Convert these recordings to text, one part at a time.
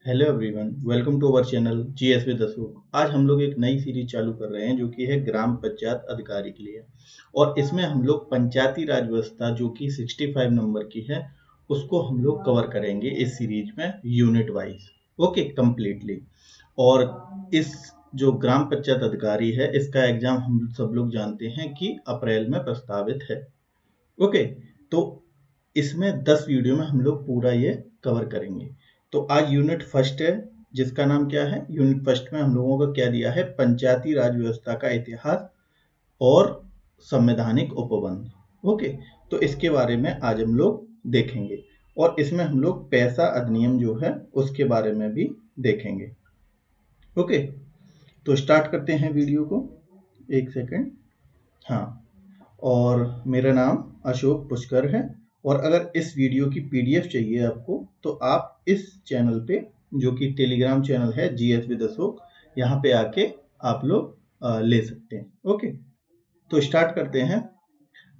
Hello everyone, welcome to our channel GS with Ashok. आज हम लोग एक नई सीरीज चालू कर रहे हैं जो कि है ग्राम पंचायत अधिकारी के लिए। और इसमें हम लोग पंचायती राज व्यवस्था जो कि 65 नंबर की है उसको हम लोग कवर करेंगे इस सीरीज में यूनिट वाइज। Okay, completely. और इस जो ग्राम पंचायत अधिकारी है इसका एग्जाम हम सब लोग जानते हैं कि अप्रैल में प्रस्तावित है। ओके, तो इसमें 10 वीडियो में हम लोग पूरा ये कवर करेंगे। तो आज यूनिट फर्स्ट है जिसका नाम क्या है। यूनिट फर्स्ट में हम लोगों का क्या दिया है, पंचायती राज व्यवस्था का इतिहास और संवैधानिक उपबंध। ओके, तो इसके बारे में आज हम लोग देखेंगे और इसमें हम लोग पैसा अधिनियम जो है उसके बारे में भी देखेंगे। ओके, तो स्टार्ट करते हैं वीडियो को। एक सेकेंड। हाँ, और मेरा नाम अशोक पुष्कर है। और अगर इस वीडियो की पीडीएफ चाहिए आपको तो आप इस चैनल पे जो कि टेलीग्राम चैनल है जीएस विद अशोक, यहाँ पे आके आप लोग ले सकते हैं। ओके, तो स्टार्ट करते हैं।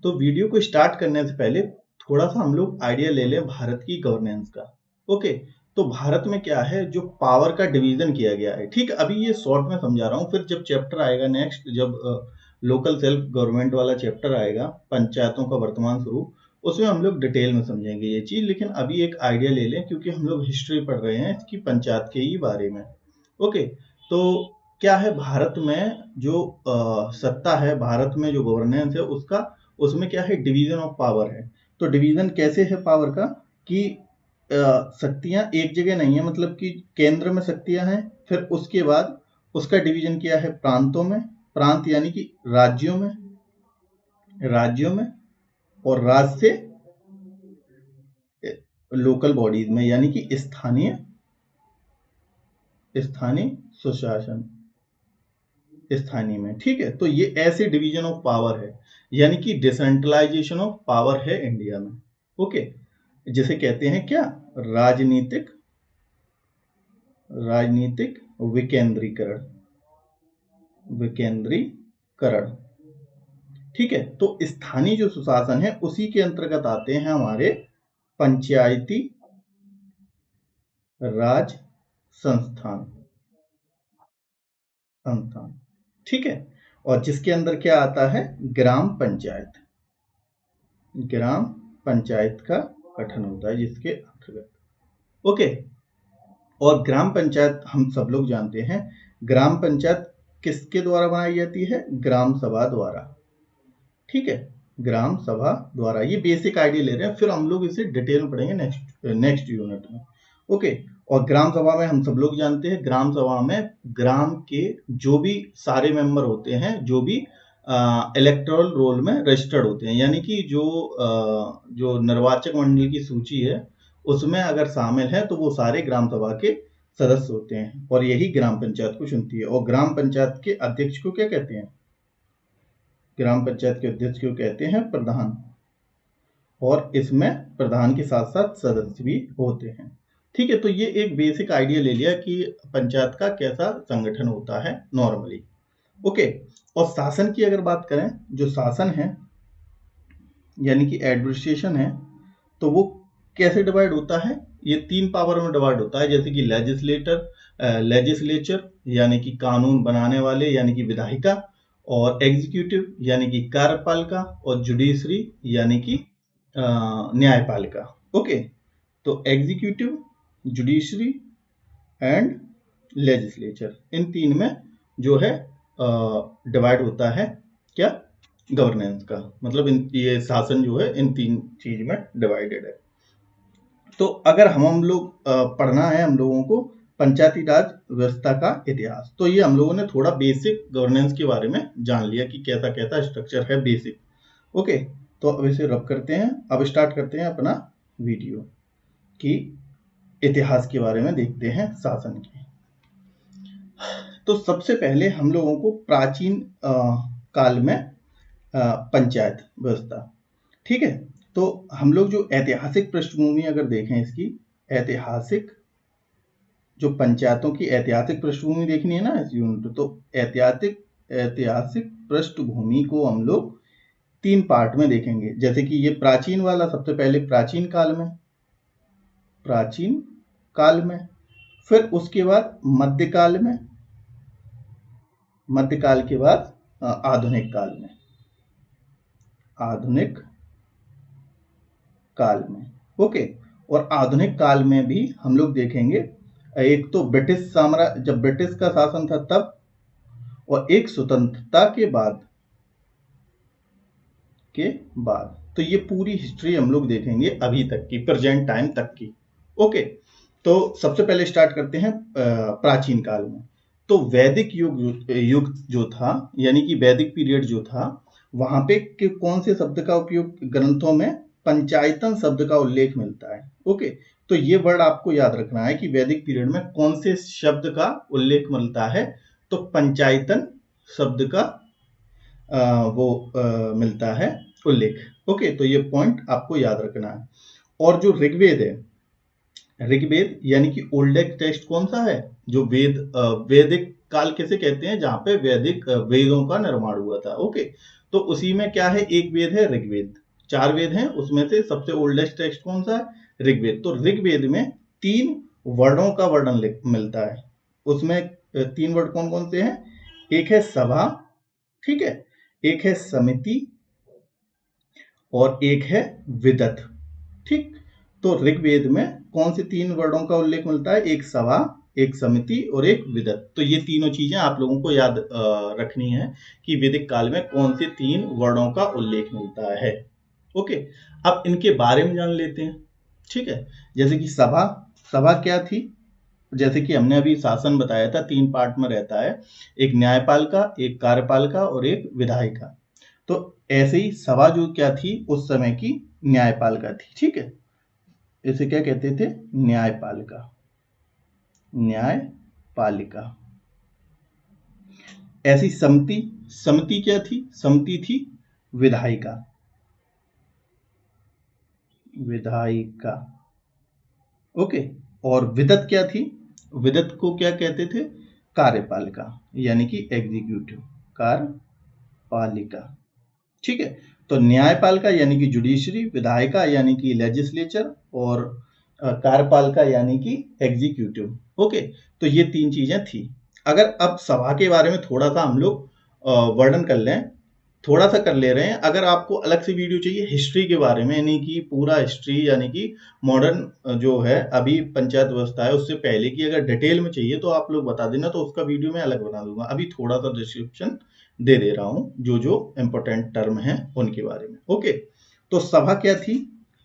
तो वीडियो को स्टार्ट करने से पहले थोड़ा सा हम लोग आइडिया ले लें भारत की गवर्नेंस का। ओके, तो भारत में क्या है, जो पावर का डिवीजन किया गया है। ठीक, अभी ये शॉर्ट में समझा रहा हूँ, फिर जब चैप्टर आएगा नेक्स्ट, जब लोकल सेल्फ गवर्नमेंट वाला चैप्टर आएगा, पंचायतों का वर्तमान स्वरूप, उसमें हम लोग डिटेल में समझेंगे ये चीज। लेकिन अभी एक आइडिया ले लें क्योंकि हम लोग हिस्ट्री पढ़ रहे हैं इसकी, पंचायत के ही बारे में। ओके, तो क्या है, भारत में जो सत्ता है, भारत में जो गवर्नेंस है उसका, उसमें क्या है, डिवीजन ऑफ पावर है। तो डिवीजन कैसे है पावर का कि शक्तियां एक जगह नहीं है, मतलब कि केंद्र में शक्तियां हैं, फिर उसके बाद उसका डिवीजन किया है प्रांतों में, प्रांत यानी कि राज्यों में, और राज्य से लोकल बॉडीज में यानी कि स्थानीय सुशासन स्थानीय में। ठीक है, तो ये ऐसे डिवीजन ऑफ पावर है, यानी कि डिसेंट्रलाइजेशन ऑफ पावर है इंडिया में। ओके, जिसे कहते हैं क्या, राजनीतिक विकेंद्रीकरण। ठीक है, तो स्थानीय जो सुशासन है उसी के अंतर्गत आते हैं हमारे पंचायती राज संस्थान। ठीक है, और जिसके अंदर क्या आता है, ग्राम पंचायत का गठन होता है जिसके अंतर्गत। ओके, और ग्राम पंचायत हम सब लोग जानते हैं, ग्राम पंचायत किसके द्वारा बनाई जाती है, ग्राम सभा द्वारा। ठीक है, ग्राम सभा द्वारा। ये बेसिक आइडिया ले रहे हैं, फिर हम लोग इसे डिटेल में पढ़ेंगे नेक्स्ट यूनिट में। ओके, और ग्राम सभा में हम सब लोग जानते हैं, ग्राम सभा में ग्राम के जो भी सारे मेंबर होते हैं, जो भी इलेक्टोरल रोल में रजिस्टर्ड होते हैं, यानी कि जो निर्वाचक मंडल की सूची है उसमें अगर शामिल है तो वो सारे ग्राम सभा के सदस्य होते हैं और यही ग्राम पंचायत को चुनती है। और ग्राम पंचायत के अध्यक्ष को क्या कहते हैं, ग्राम पंचायत के अध्यक्ष को कहते हैं प्रधान। और इसमें प्रधान के साथ साथ सदस्य भी होते हैं। ठीक है, तो ये एक बेसिक आइडिया ले लिया कि पंचायत का कैसा संगठन होता है नॉर्मली। ओके, और शासन की अगर बात करें, जो शासन है यानी कि एडमिनिस्ट्रेशन है, तो वो कैसे डिवाइड होता है, ये 3 पावर में डिवाइड होता है। जैसे कि लेजिस्लेचर यानी कि कानून बनाने वाले यानी कि विधायिका, और एग्जीक्यूटिव यानी कि कार्यपालिका, और जुडिशरी यानी कि न्यायपालिका। ओके, तो एग्जीक्यूटिव, जुडिशरी एंड लेजिस्लेचर, इन 3 में जो है डिवाइड होता है क्या, गवर्नेंस का, मतलब ये शासन जो है इन 3 चीज में डिवाइडेड है। तो अगर हम लोग पढ़ना है हम लोगों को पंचायती राज व्यवस्था का इतिहास, तो ये हम लोगों ने थोड़ा बेसिक गवर्नेंस के बारे में जान लिया कि कैसा कैसा स्ट्रक्चर है बेसिक। ओके, तो अब इसे रब करते हैं, अब स्टार्ट करते हैं अपना वीडियो कि इतिहास के बारे में देखते हैं शासन की। तो सबसे पहले हम लोगों को प्राचीन काल में पंचायत व्यवस्था। ठीक है, तो हम लोग जो ऐतिहासिक पृष्ठभूमि अगर देखें इसकी, ऐतिहासिक जो पंचायतों की ऐतिहासिक पृष्ठभूमि देखनी है ना इस यूनिट, तो ऐतिहासिक पृष्ठभूमि को हम लोग 3 पार्ट में देखेंगे। जैसे कि ये प्राचीन वाला, सबसे पहले प्राचीन काल में, फिर उसके बाद मध्यकाल में, मध्यकाल के बाद आधुनिक काल में, आधुनिक काल में। ओके, और आधुनिक काल में भी हम लोग देखेंगे एक तो ब्रिटिश साम्राज्य, जब ब्रिटिश का शासन था तब, और एक स्वतंत्रता के बाद, तो ये पूरी हिस्ट्री हम लोग देखेंगे अभी तक की, प्रेजेंट टाइम तक की। ओके, तो सबसे पहले स्टार्ट करते हैं प्राचीन काल में। तो वैदिक युग जो था, यानी कि वैदिक पीरियड जो था, वहां पे कौन से शब्द का उपयोग ग्रंथों में पंचायतन शब्द का उल्लेख मिलता है। ओके, तो ये वर्ड आपको याद रखना है कि वैदिक पीरियड में कौन से शब्द का उल्लेख मिलता है, तो पंचायतन शब्द का मिलता है उल्लेख। ओके, तो ये पॉइंट आपको याद रखना है। और जो ऋग्वेद है, ऋग्वेद यानी कि ओल्डेस्ट टेक्स्ट कौन सा है, जो वैदिक काल कैसे कहते हैं, जहां पे वैदिक वेदों का निर्माण हुआ था। ओके, तो उसी में क्या है, एक वेद है ऋग्वेद, 4 वेद हैं, उसमें से सबसे ओल्डेस्ट टेक्स्ट कौन सा है, ऋग्वेद। तो ऋग्वेद में 3 वर्णों का वर्णन मिलता है। उसमें 3 वर्ड कौन कौन से हैं, एक है सभा, ठीक है, एक है समिति, और एक है विदत। ठीक, तो ऋग्वेद में कौन से 3 वर्णों का उल्लेख मिलता है, एक सभा, एक समिति और एक विदत। तो ये तीनों चीजें आप लोगों को याद रखनी है कि वैदिक काल में कौन से 3 वर्णों का उल्लेख मिलता है। ओके, अब इनके बारे में जान लेते हैं। ठीक है, जैसे कि सभा, सभा क्या थी, जैसे कि हमने अभी शासन बताया था 3 पार्ट में रहता है, एक न्यायपालिका, एक कार्यपालिका और एक विधायिका। तो ऐसे ही सभा जो क्या थी उस समय की, न्यायपालिका थी। ठीक है, इसे क्या कहते थे, न्यायपालिका, न्यायपालिका। ऐसी समिति, समिति क्या थी, समिति थी विधायिका, विधायिका। ओके, और विदत क्या थी, विदत को क्या कहते थे, कार्यपालिका, यानी कि एग्जीक्यूटिव, कार्यपालिका। ठीक है, तो न्यायपालिका यानी कि जुडिशरी, विधायिका यानी कि लेजिस्लेचर, और कार्यपालिका यानी कि एग्जीक्यूटिव। ओके, तो ये 3 चीजें थी। अगर अब सभा के बारे में थोड़ा सा हम लोग वर्णन कर लें, थोड़ा सा कर ले रहे हैं। अगर आपको अलग से वीडियो चाहिए हिस्ट्री के बारे में, यानी कि पूरा हिस्ट्री, यानी कि मॉडर्न जो है अभी पंचायत व्यवस्था है उससे पहले की अगर डिटेल में चाहिए तो आप लोग बता देना, तो उसका वीडियो मैं अलग बना दूंगा। अभी थोड़ा सा डिस्क्रिप्शन दे दे रहा हूं जो जो इंपॉर्टेंट टर्म है उनके बारे में। ओके, तो सभा क्या थी,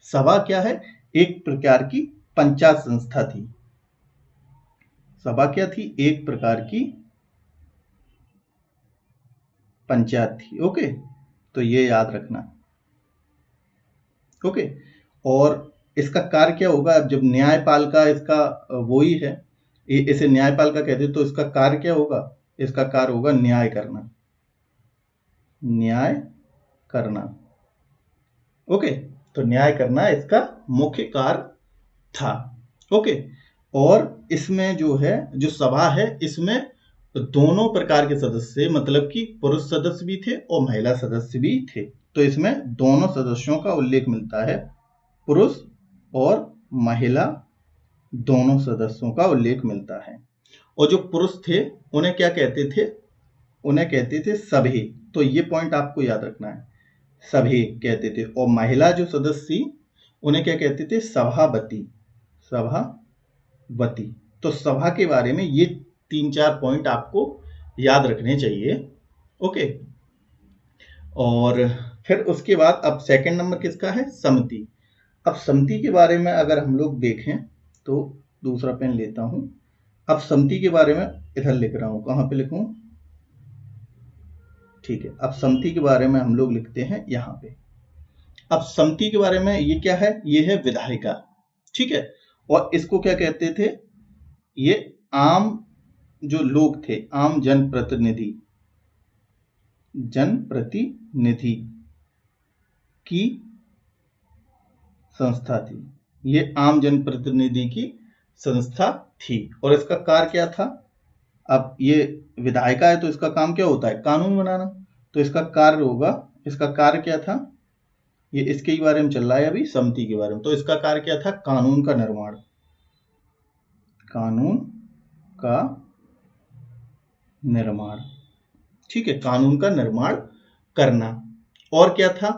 सभा क्या है, एक प्रकार की पंचायत संस्था थी। सभा क्या थी, एक प्रकार की पंचायत थी। ओके, तो ये याद रखना। ओके, और इसका कार्य क्या होगा, अब जब न्यायपालिका इसका वो ही है, इसे न्यायपालिका कहते हैं, तो इसका कार्य क्या होगा, इसका कार्य होगा न्याय करना, न्याय करना। ओके, तो न्याय करना इसका मुख्य कार्य था। ओके, और इसमें जो है, जो सभा है, इसमें दोनों प्रकार के सदस्य, मतलब कि पुरुष सदस्य भी थे और महिला सदस्य भी थे। तो इसमें दोनों सदस्यों का उल्लेख मिलता है, पुरुष और महिला दोनों सदस्यों का उल्लेख मिलता है। और जो पुरुष थे उन्हें क्या कहते थे, उन्हें कहते थे सभे। तो ये पॉइंट आपको याद रखना है, सभे कहते थे। और महिला जो सदस्य थी उन्हें क्या कहते थे, सभापति, सभापति। तो सभा के बारे में ये 3-4 पॉइंट आपको याद रखने चाहिए। ओके, और फिर उसके बाद अब सेकंड नंबर किसका है, समिति। अब समिति के बारे में अगर हम लोग देखें तो, दूसरा पेन लेता हूं। अब समिति के बारे में इधर लिख रहा हूं, कहां पे लिखूं, ठीक है। अब समिति के बारे में हम लोग लिखते हैं यहां पे। अब समिति के बारे में ये क्या है, ये है विधायिका। ठीक है, और इसको क्या कहते थे, ये आम जो लोग थे, आम जनप्रतिनिधि, जनप्रतिनिधि की संस्था थी। ये आम जनप्रतिनिधि की संस्था थी। और इसका कार्य क्या था, अब ये विधायिका है तो इसका काम क्या होता है, कानून बनाना। तो इसका कार्य होगा, इसका कार्य क्या था, ये इसके बारे में चल रहा है अभी, समिति के बारे में। तो इसका कार्य क्या था, कानून का निर्माण, कानून का निर्माण। ठीक है, कानून का निर्माण करना। और क्या था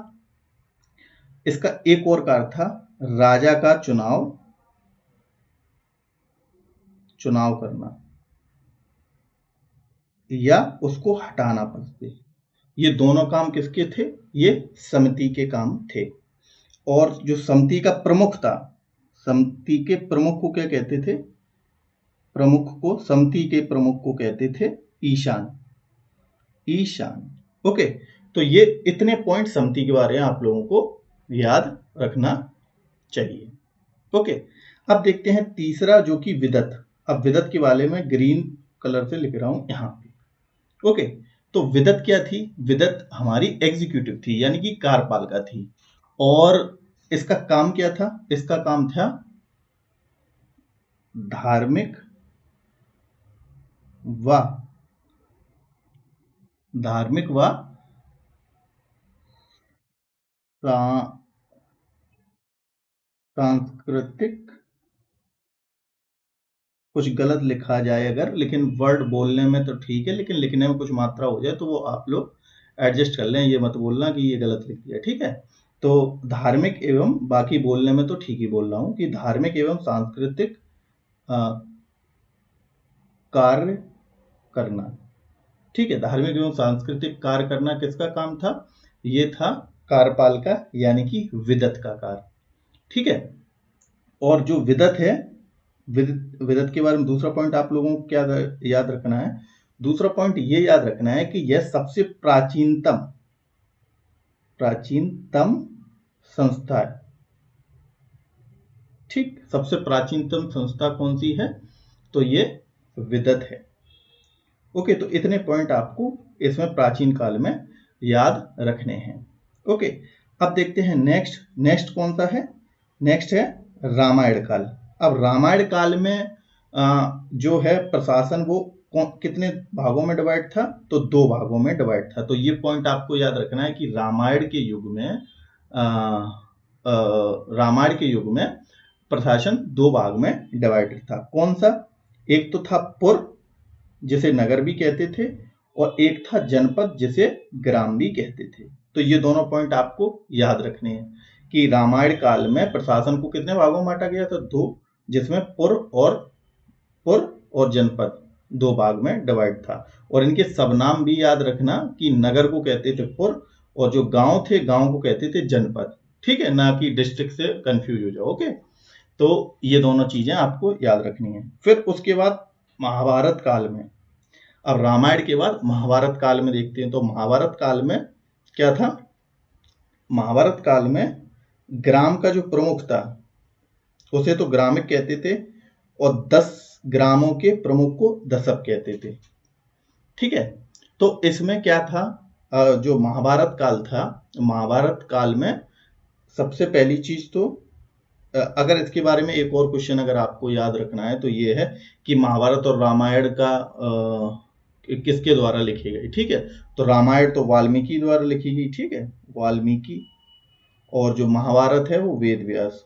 इसका एक और कार्य था, राजा का चुनाव करना या उसको हटाना पद से। ये दोनों काम किसके थे? ये समिति के काम थे। और जो समिति का प्रमुख था, समिति के प्रमुख को क्या कहते थे? समिति के प्रमुख को कहते थे ईशान। ओके, तो ये इतने पॉइंट समिति के बारे में आप लोगों को याद रखना चाहिए। ओके, अब देखते हैं तीसरा जो कि विदत। अब विदत के बारे में ग्रीन कलर से लिख रहा हूं यहां पे। ओके, तो विदत क्या थी? विदत हमारी एग्जीक्यूटिव थी, यानी कि कार्यपालिका थी। और इसका काम क्या था? इसका काम था धार्मिक व सांस्कृतिक, कुछ गलत लिखा जाए अगर, लेकिन वर्ड बोलने में तो ठीक है, लेकिन लिखने में कुछ मात्रा हो जाए तो वो आप लोग एडजस्ट कर लें। ये मत बोलना कि ये गलत लिख दिया, ठीक है? तो धार्मिक एवं, बाकी बोलने में तो ठीक ही बोल रहा हूं कि धार्मिक एवं सांस्कृतिक कार्य करना। ठीक है, धार्मिक एवं सांस्कृतिक कार्य करना किसका काम था? ये था कार्यपालिका यानी कि विदत का कार्य। ठीक है, और जो विदत है, विदत के बारे में दूसरा पॉइंट आप लोगों को क्या याद रखना है? दूसरा पॉइंट ये याद रखना है कि यह सबसे प्राचीनतम संस्था है। ठीक, सबसे प्राचीनतम संस्था कौन सी है? तो ये विदत है। ओके, तो इतने पॉइंट आपको इसमें प्राचीन काल में याद रखने हैं। ओके, अब देखते हैं नेक्स्ट कौन सा है? नेक्स्ट है रामायण काल। अब रामायण काल में जो है प्रशासन वो कितने भागों में डिवाइड था? तो 2 भागों में डिवाइड था। तो ये पॉइंट आपको याद रखना है कि रामायण के युग में प्रशासन 2 भाग में डिवाइडेड था। कौन सा? एक तो था पुर, जिसे नगर भी कहते थे, और एक था जनपद, जिसे ग्राम भी कहते थे। तो ये दोनों पॉइंट आपको याद रखने हैं कि रामायण काल में प्रशासन को कितने भागों में बांटा गया था? 2, जिसमें पुर और जनपद 2 भाग में डिवाइड था। और इनके सब नाम भी याद रखना कि नगर को कहते थे पुर, और जो गांव थे, गांव को कहते थे जनपद। ठीक है, ना कि डिस्ट्रिक्ट से कंफ्यूज हो जाओ। ओके, तो ये दोनों चीजें आपको याद रखनी है। फिर उसके बाद महाभारत काल में, अब रामायण के बाद महाभारत काल में देखते हैं। तो महाभारत काल में क्या था? महाभारत काल में ग्राम का जो प्रमुख था उसे तो ग्रामिक कहते थे, और 10 ग्रामों के प्रमुख को दशक कहते थे। ठीक है, तो इसमें क्या था? जो महाभारत काल था, महाभारत काल में सबसे पहली चीज तो, अगर इसके बारे में एक और क्वेश्चन अगर आपको याद रखना है तो ये है कि महाभारत और रामायण का किसके द्वारा लिखी गई? ठीक है, तो रामायण तो वाल्मीकि द्वारा लिखी गई। ठीक है, वाल्मीकि, और जो महाभारत है वो वेद व्यास।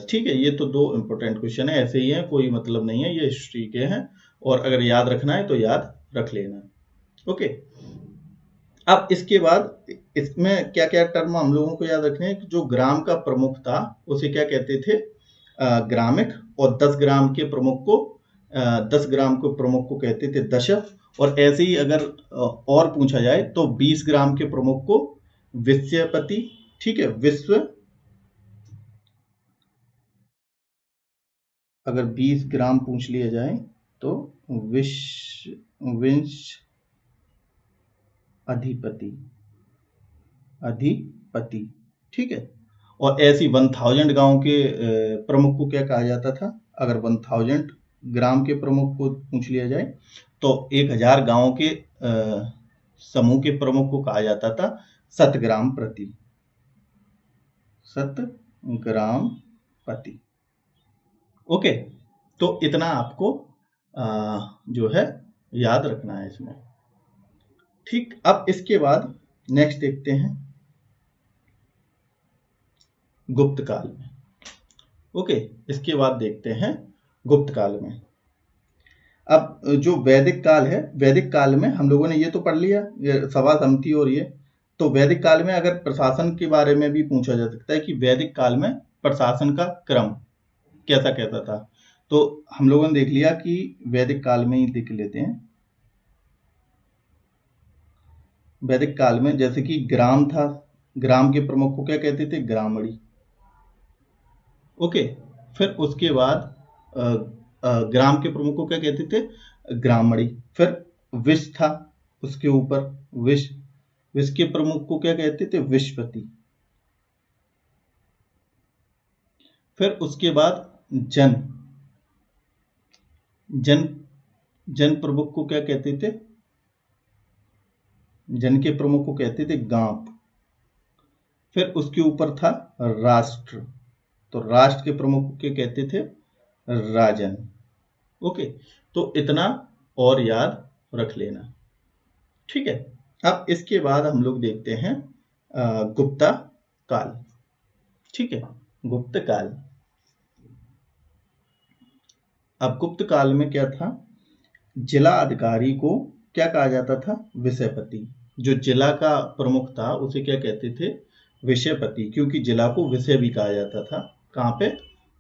ठीक है, ये तो 2 इंपॉर्टेंट क्वेश्चन है, ऐसे ही है, कोई मतलब नहीं है, ये हिस्ट्री के हैं, और अगर याद रखना है तो याद रख लेना। ओके, अब इसके बाद इसमें क्या क्या टर्म हम लोगों को याद रखने हैं? कि जो ग्राम का प्रमुख था उसे क्या कहते थे? ग्रामिक, और 10 ग्राम के प्रमुख को 10 ग्राम के प्रमुख को कहते थे दशक। और ऐसे ही अगर और पूछा जाए तो 20 ग्राम के प्रमुख को विषयपति। ठीक है, अगर 20 ग्राम पूछ लिया जाए तो विंश अधिपति। ठीक है, और ऐसी 1000 गांव के प्रमुख को क्या कहा जाता था? अगर 1000 ग्राम के प्रमुख को पूछ लिया जाए तो 1000 गांव के समूह के प्रमुख को कहा जाता था शतग्राम पति। ओके, तो इतना आपको जो है याद रखना है इसमें। ठीक, अब इसके बाद नेक्स्ट देखते हैं गुप्त काल में। ओके, इसके बाद देखते हैं गुप्त काल में। अब जो वैदिक काल है, वैदिक काल में हम लोगों ने ये तो पढ़ लिया, ये सभा समिति और ये। तो वैदिक काल में अगर प्रशासन के बारे में भी पूछा जा सकता है कि वैदिक काल में प्रशासन का क्रम कैसा कैसा था, तो हम लोगों ने देख लिया कि वैदिक काल में ही देख लेते हैं। वैदिक काल में जैसे कि ग्राम था, ग्राम के प्रमुख को क्या कहते थे? ग्रामणी। ओके, फिर उसके बाद ग्राम के प्रमुख को क्या कहते थे? ग्रामणी। फिर विष था, उसके ऊपर विष, विष के प्रमुख को क्या कहते थे? विषपति। फिर उसके बाद जन, जन, जन प्रमुख को क्या कहते थे? जन के प्रमुख को कहते थे गांप। फिर उसके ऊपर था राष्ट्र, तो राष्ट्र के प्रमुख को क्या कहते थे? राजन। ओके, तो इतना और याद रख लेना, ठीक है। अब इसके बाद हम लोग देखते हैं गुप्ता काल, ठीक है, गुप्त काल। अब गुप्त काल में क्या था? जिला अधिकारी को क्या कहा जाता था? विषयपति। जो जिला का प्रमुख था उसे क्या कहते थे? विषयपति, क्योंकि जिला को विषय भी कहा जाता था। कहाँ पे?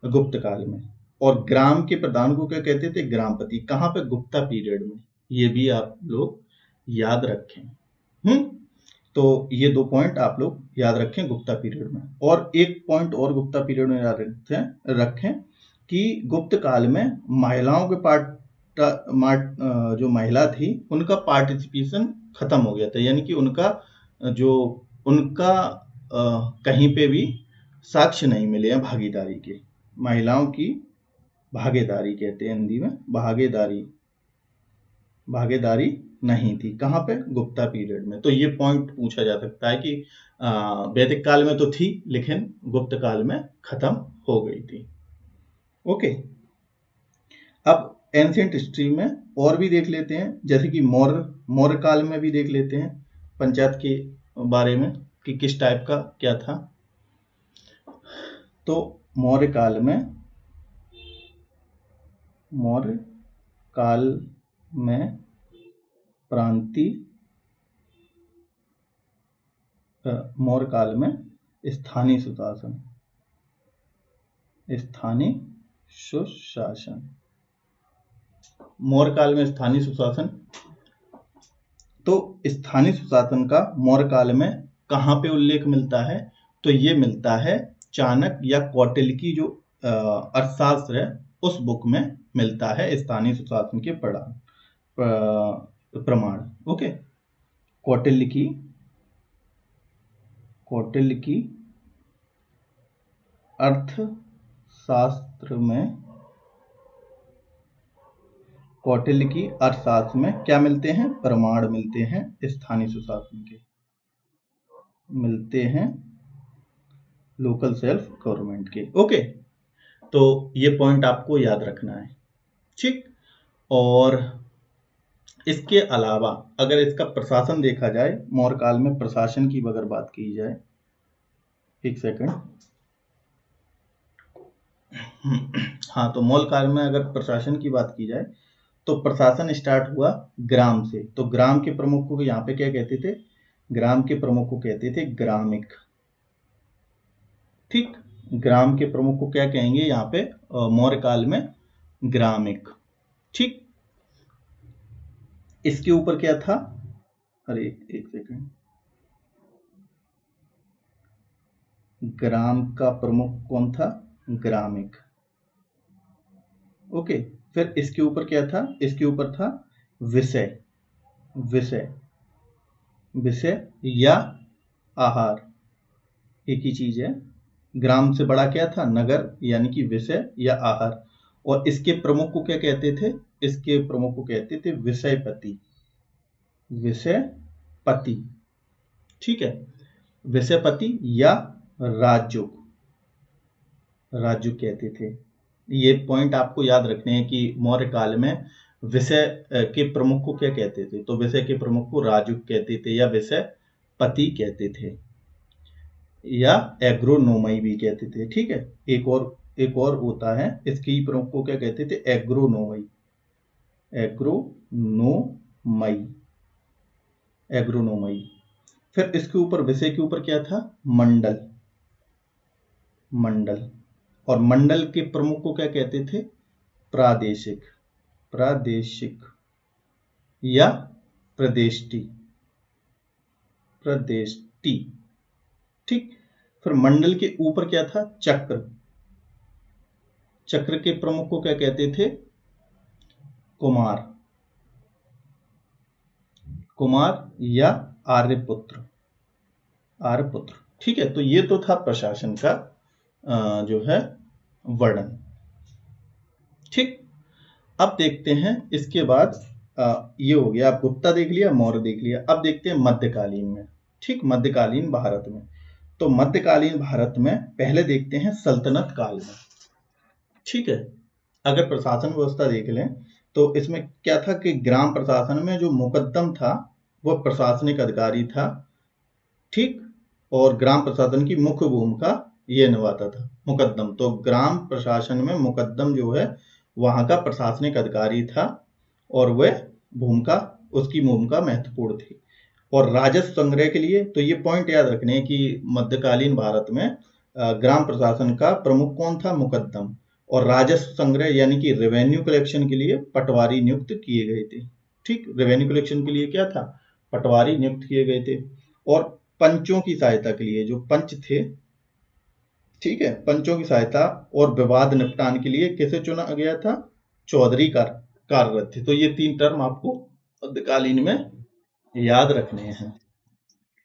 गुप्त काल में। और ग्राम के प्रधान को क्या कहते थे? ग्रामपति। कहाँ पे? गुप्ता पीरियड में। ये भी आप लोग याद रखें। तो ये 2 पॉइंट आप लोग याद रखें गुप्ता पीरियड में। और एक पॉइंट और गुप्ता पीरियड में याद रखें कि गुप्त काल में महिलाओं के जो महिला थी उनका पार्टिसिपेशन खत्म हो गया था, यानी कि उनका कहीं पे भी साक्ष्य नहीं मिले हैं भागीदारी के। महिलाओं की भागीदारी कहते हैं हिंदी में, भागीदारी नहीं थी। कहाँ पे? गुप्ता पीरियड में। तो ये पॉइंट पूछा जा सकता है कि वैदिक काल में तो थी लेकिन गुप्त काल में खत्म हो गई थी। ओके, अब एंशिएंट हिस्ट्री में और भी देख लेते हैं, जैसे कि मौर्य काल में भी देख लेते हैं पंचायत के बारे में कि किस टाइप का क्या था। तो मौर्य काल में प्रांतीय, मौर्य काल में स्थानीय सुशासन, मौर्य काल में स्थानीय सुशासन। तो स्थानीय सुशासन का मौर्य काल में कहाँ पे उल्लेख मिलता है? तो ये मिलता है चाणक्य या कौटिल्य की जो अर्थशास्त्र है उस बुक में मिलता है स्थानीय सुशासन के प्रमाण। ओके, कौटिल्य की अर्थशास्त्र में, कौटिल्य की अर्थशास्त्र में क्या मिलते हैं? प्रमाण मिलते हैं स्थानीय सुशासन के, मिलते हैं लोकल सेल्फ गवर्नमेंट के। ओके, तो ये पॉइंट आपको याद रखना है, ठीक। और इसके अलावा अगर इसका प्रशासन देखा जाए, मौर्य काल में प्रशासन की अगर बात की जाए, एक सेकंड, हाँ, तो मौर्य काल में अगर प्रशासन की बात की जाए तो प्रशासन स्टार्ट हुआ ग्राम से। तो ग्राम के प्रमुख को यहाँ पे क्या कहते थे? ग्राम के प्रमुख को कहते थे ग्रामिक, ठीक। ग्राम के प्रमुख को क्या कहेंगे यहाँ पे मौर्य काल में? ग्रामिक, ठीक। इसके ऊपर क्या था? अरे एक सेकंड, ग्राम का प्रमुख कौन था? ग्रामिक। ओके, फिर इसके ऊपर क्या था? इसके ऊपर था विषय, विषय या आहार, एक ही चीज है। ग्राम से बड़ा क्या था? नगर, यानी कि विषय या आहार। और इसके प्रमुख को क्या कहते थे? इसके प्रमुख को कहते थे विषयपति, ठीक है, विषयपति या राजुक कहते थे। ये पॉइंट आपको याद रखने हैं कि मौर्य काल में विषय के प्रमुख को क्या कहते थे? तो विषय के प्रमुख को राजुक कहते थे या विषयपति कहते थे या एग्रोनोमी भी कहते थे, ठीक है। एक और एक और होता है, इसके ही प्रमुख को क्या कहते थे? एग्रोनोमई। एग्रोनोमई, एग्रोनोमई। फिर इसके ऊपर, विषय के ऊपर क्या था? मंडल, मंडल। और मंडल के प्रमुख को क्या कहते थे? प्रादेशिक, प्रादेशिक या प्रदेष्टि, प्रदेष्टि। ठीक। फिर मंडल के ऊपर क्या था? चक्र। चक्र के प्रमुख को क्या कहते थे? कुमार, कुमार या आर्यपुत्र, आर्यपुत्र। ठीक है, तो ये तो था प्रशासन का जो है वर्णन। ठीक। अब देखते हैं इसके बाद ये हो गया, आप गुप्ता देख लिया, मौर्य देख लिया। अब देखते हैं मध्यकालीन में। ठीक, मध्यकालीन भारत में। तो मध्यकालीन भारत में पहले देखते हैं सल्तनत काल में। ठीक है, अगर प्रशासन व्यवस्था देख लें तो इसमें क्या था कि ग्राम प्रशासन में जो मुकद्दम था वह प्रशासनिक अधिकारी था। ठीक, और ग्राम प्रशासन की मुख्य भूमिका ये निभाता था मुकद्दम। तो ग्राम प्रशासन में मुकद्दम जो है वहां का प्रशासनिक अधिकारी था और वह भूमिका, उसकी भूमिका महत्वपूर्ण थी। और राजस्व संग्रह के लिए तो ये पॉइंट याद रखने कि मध्यकालीन भारत में ग्राम प्रशासन का प्रमुख कौन था? मुकद्दम। और राजस्व संग्रह यानी कि रेवेन्यू कलेक्शन के लिए पटवारी नियुक्त किए गए थे। ठीक, रेवेन्यू कलेक्शन के लिए क्या था? पटवारी नियुक्त किए गए थे। और पंचों की सहायता के लिए जो पंच थे, ठीक है, पंचों की सहायता और विवाद निपटान के लिए किसे चुना गया था? चौधरी कार्यरत थे। तो ये तीन टर्म आपको मध्यकालीन में याद रखने हैं।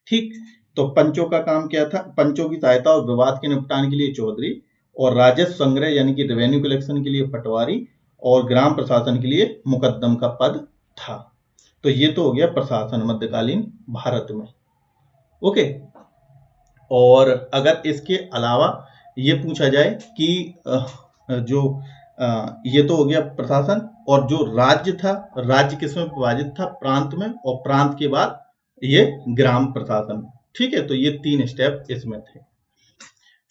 ठीक, तो पंचों का काम क्या था? पंचों की सहायता और विवाद के निपटान के लिए चौधरी, और राजस्व संग्रह यानी कि रेवेन्यू कलेक्शन के लिए पटवारी, और ग्राम प्रशासन के लिए मुकद्दम का पद था। तो ये तो हो गया प्रशासन मध्यकालीन भारत में। ओके। और अगर इसके अलावा ये पूछा जाए कि ये तो हो गया प्रशासन, और जो राज्य था, राज्य किसमें विभाजित था? प्रांत में, और प्रांत के बाद ये ग्राम प्रशासन। ठीक है, तो ये तीन स्टेप इसमें थे।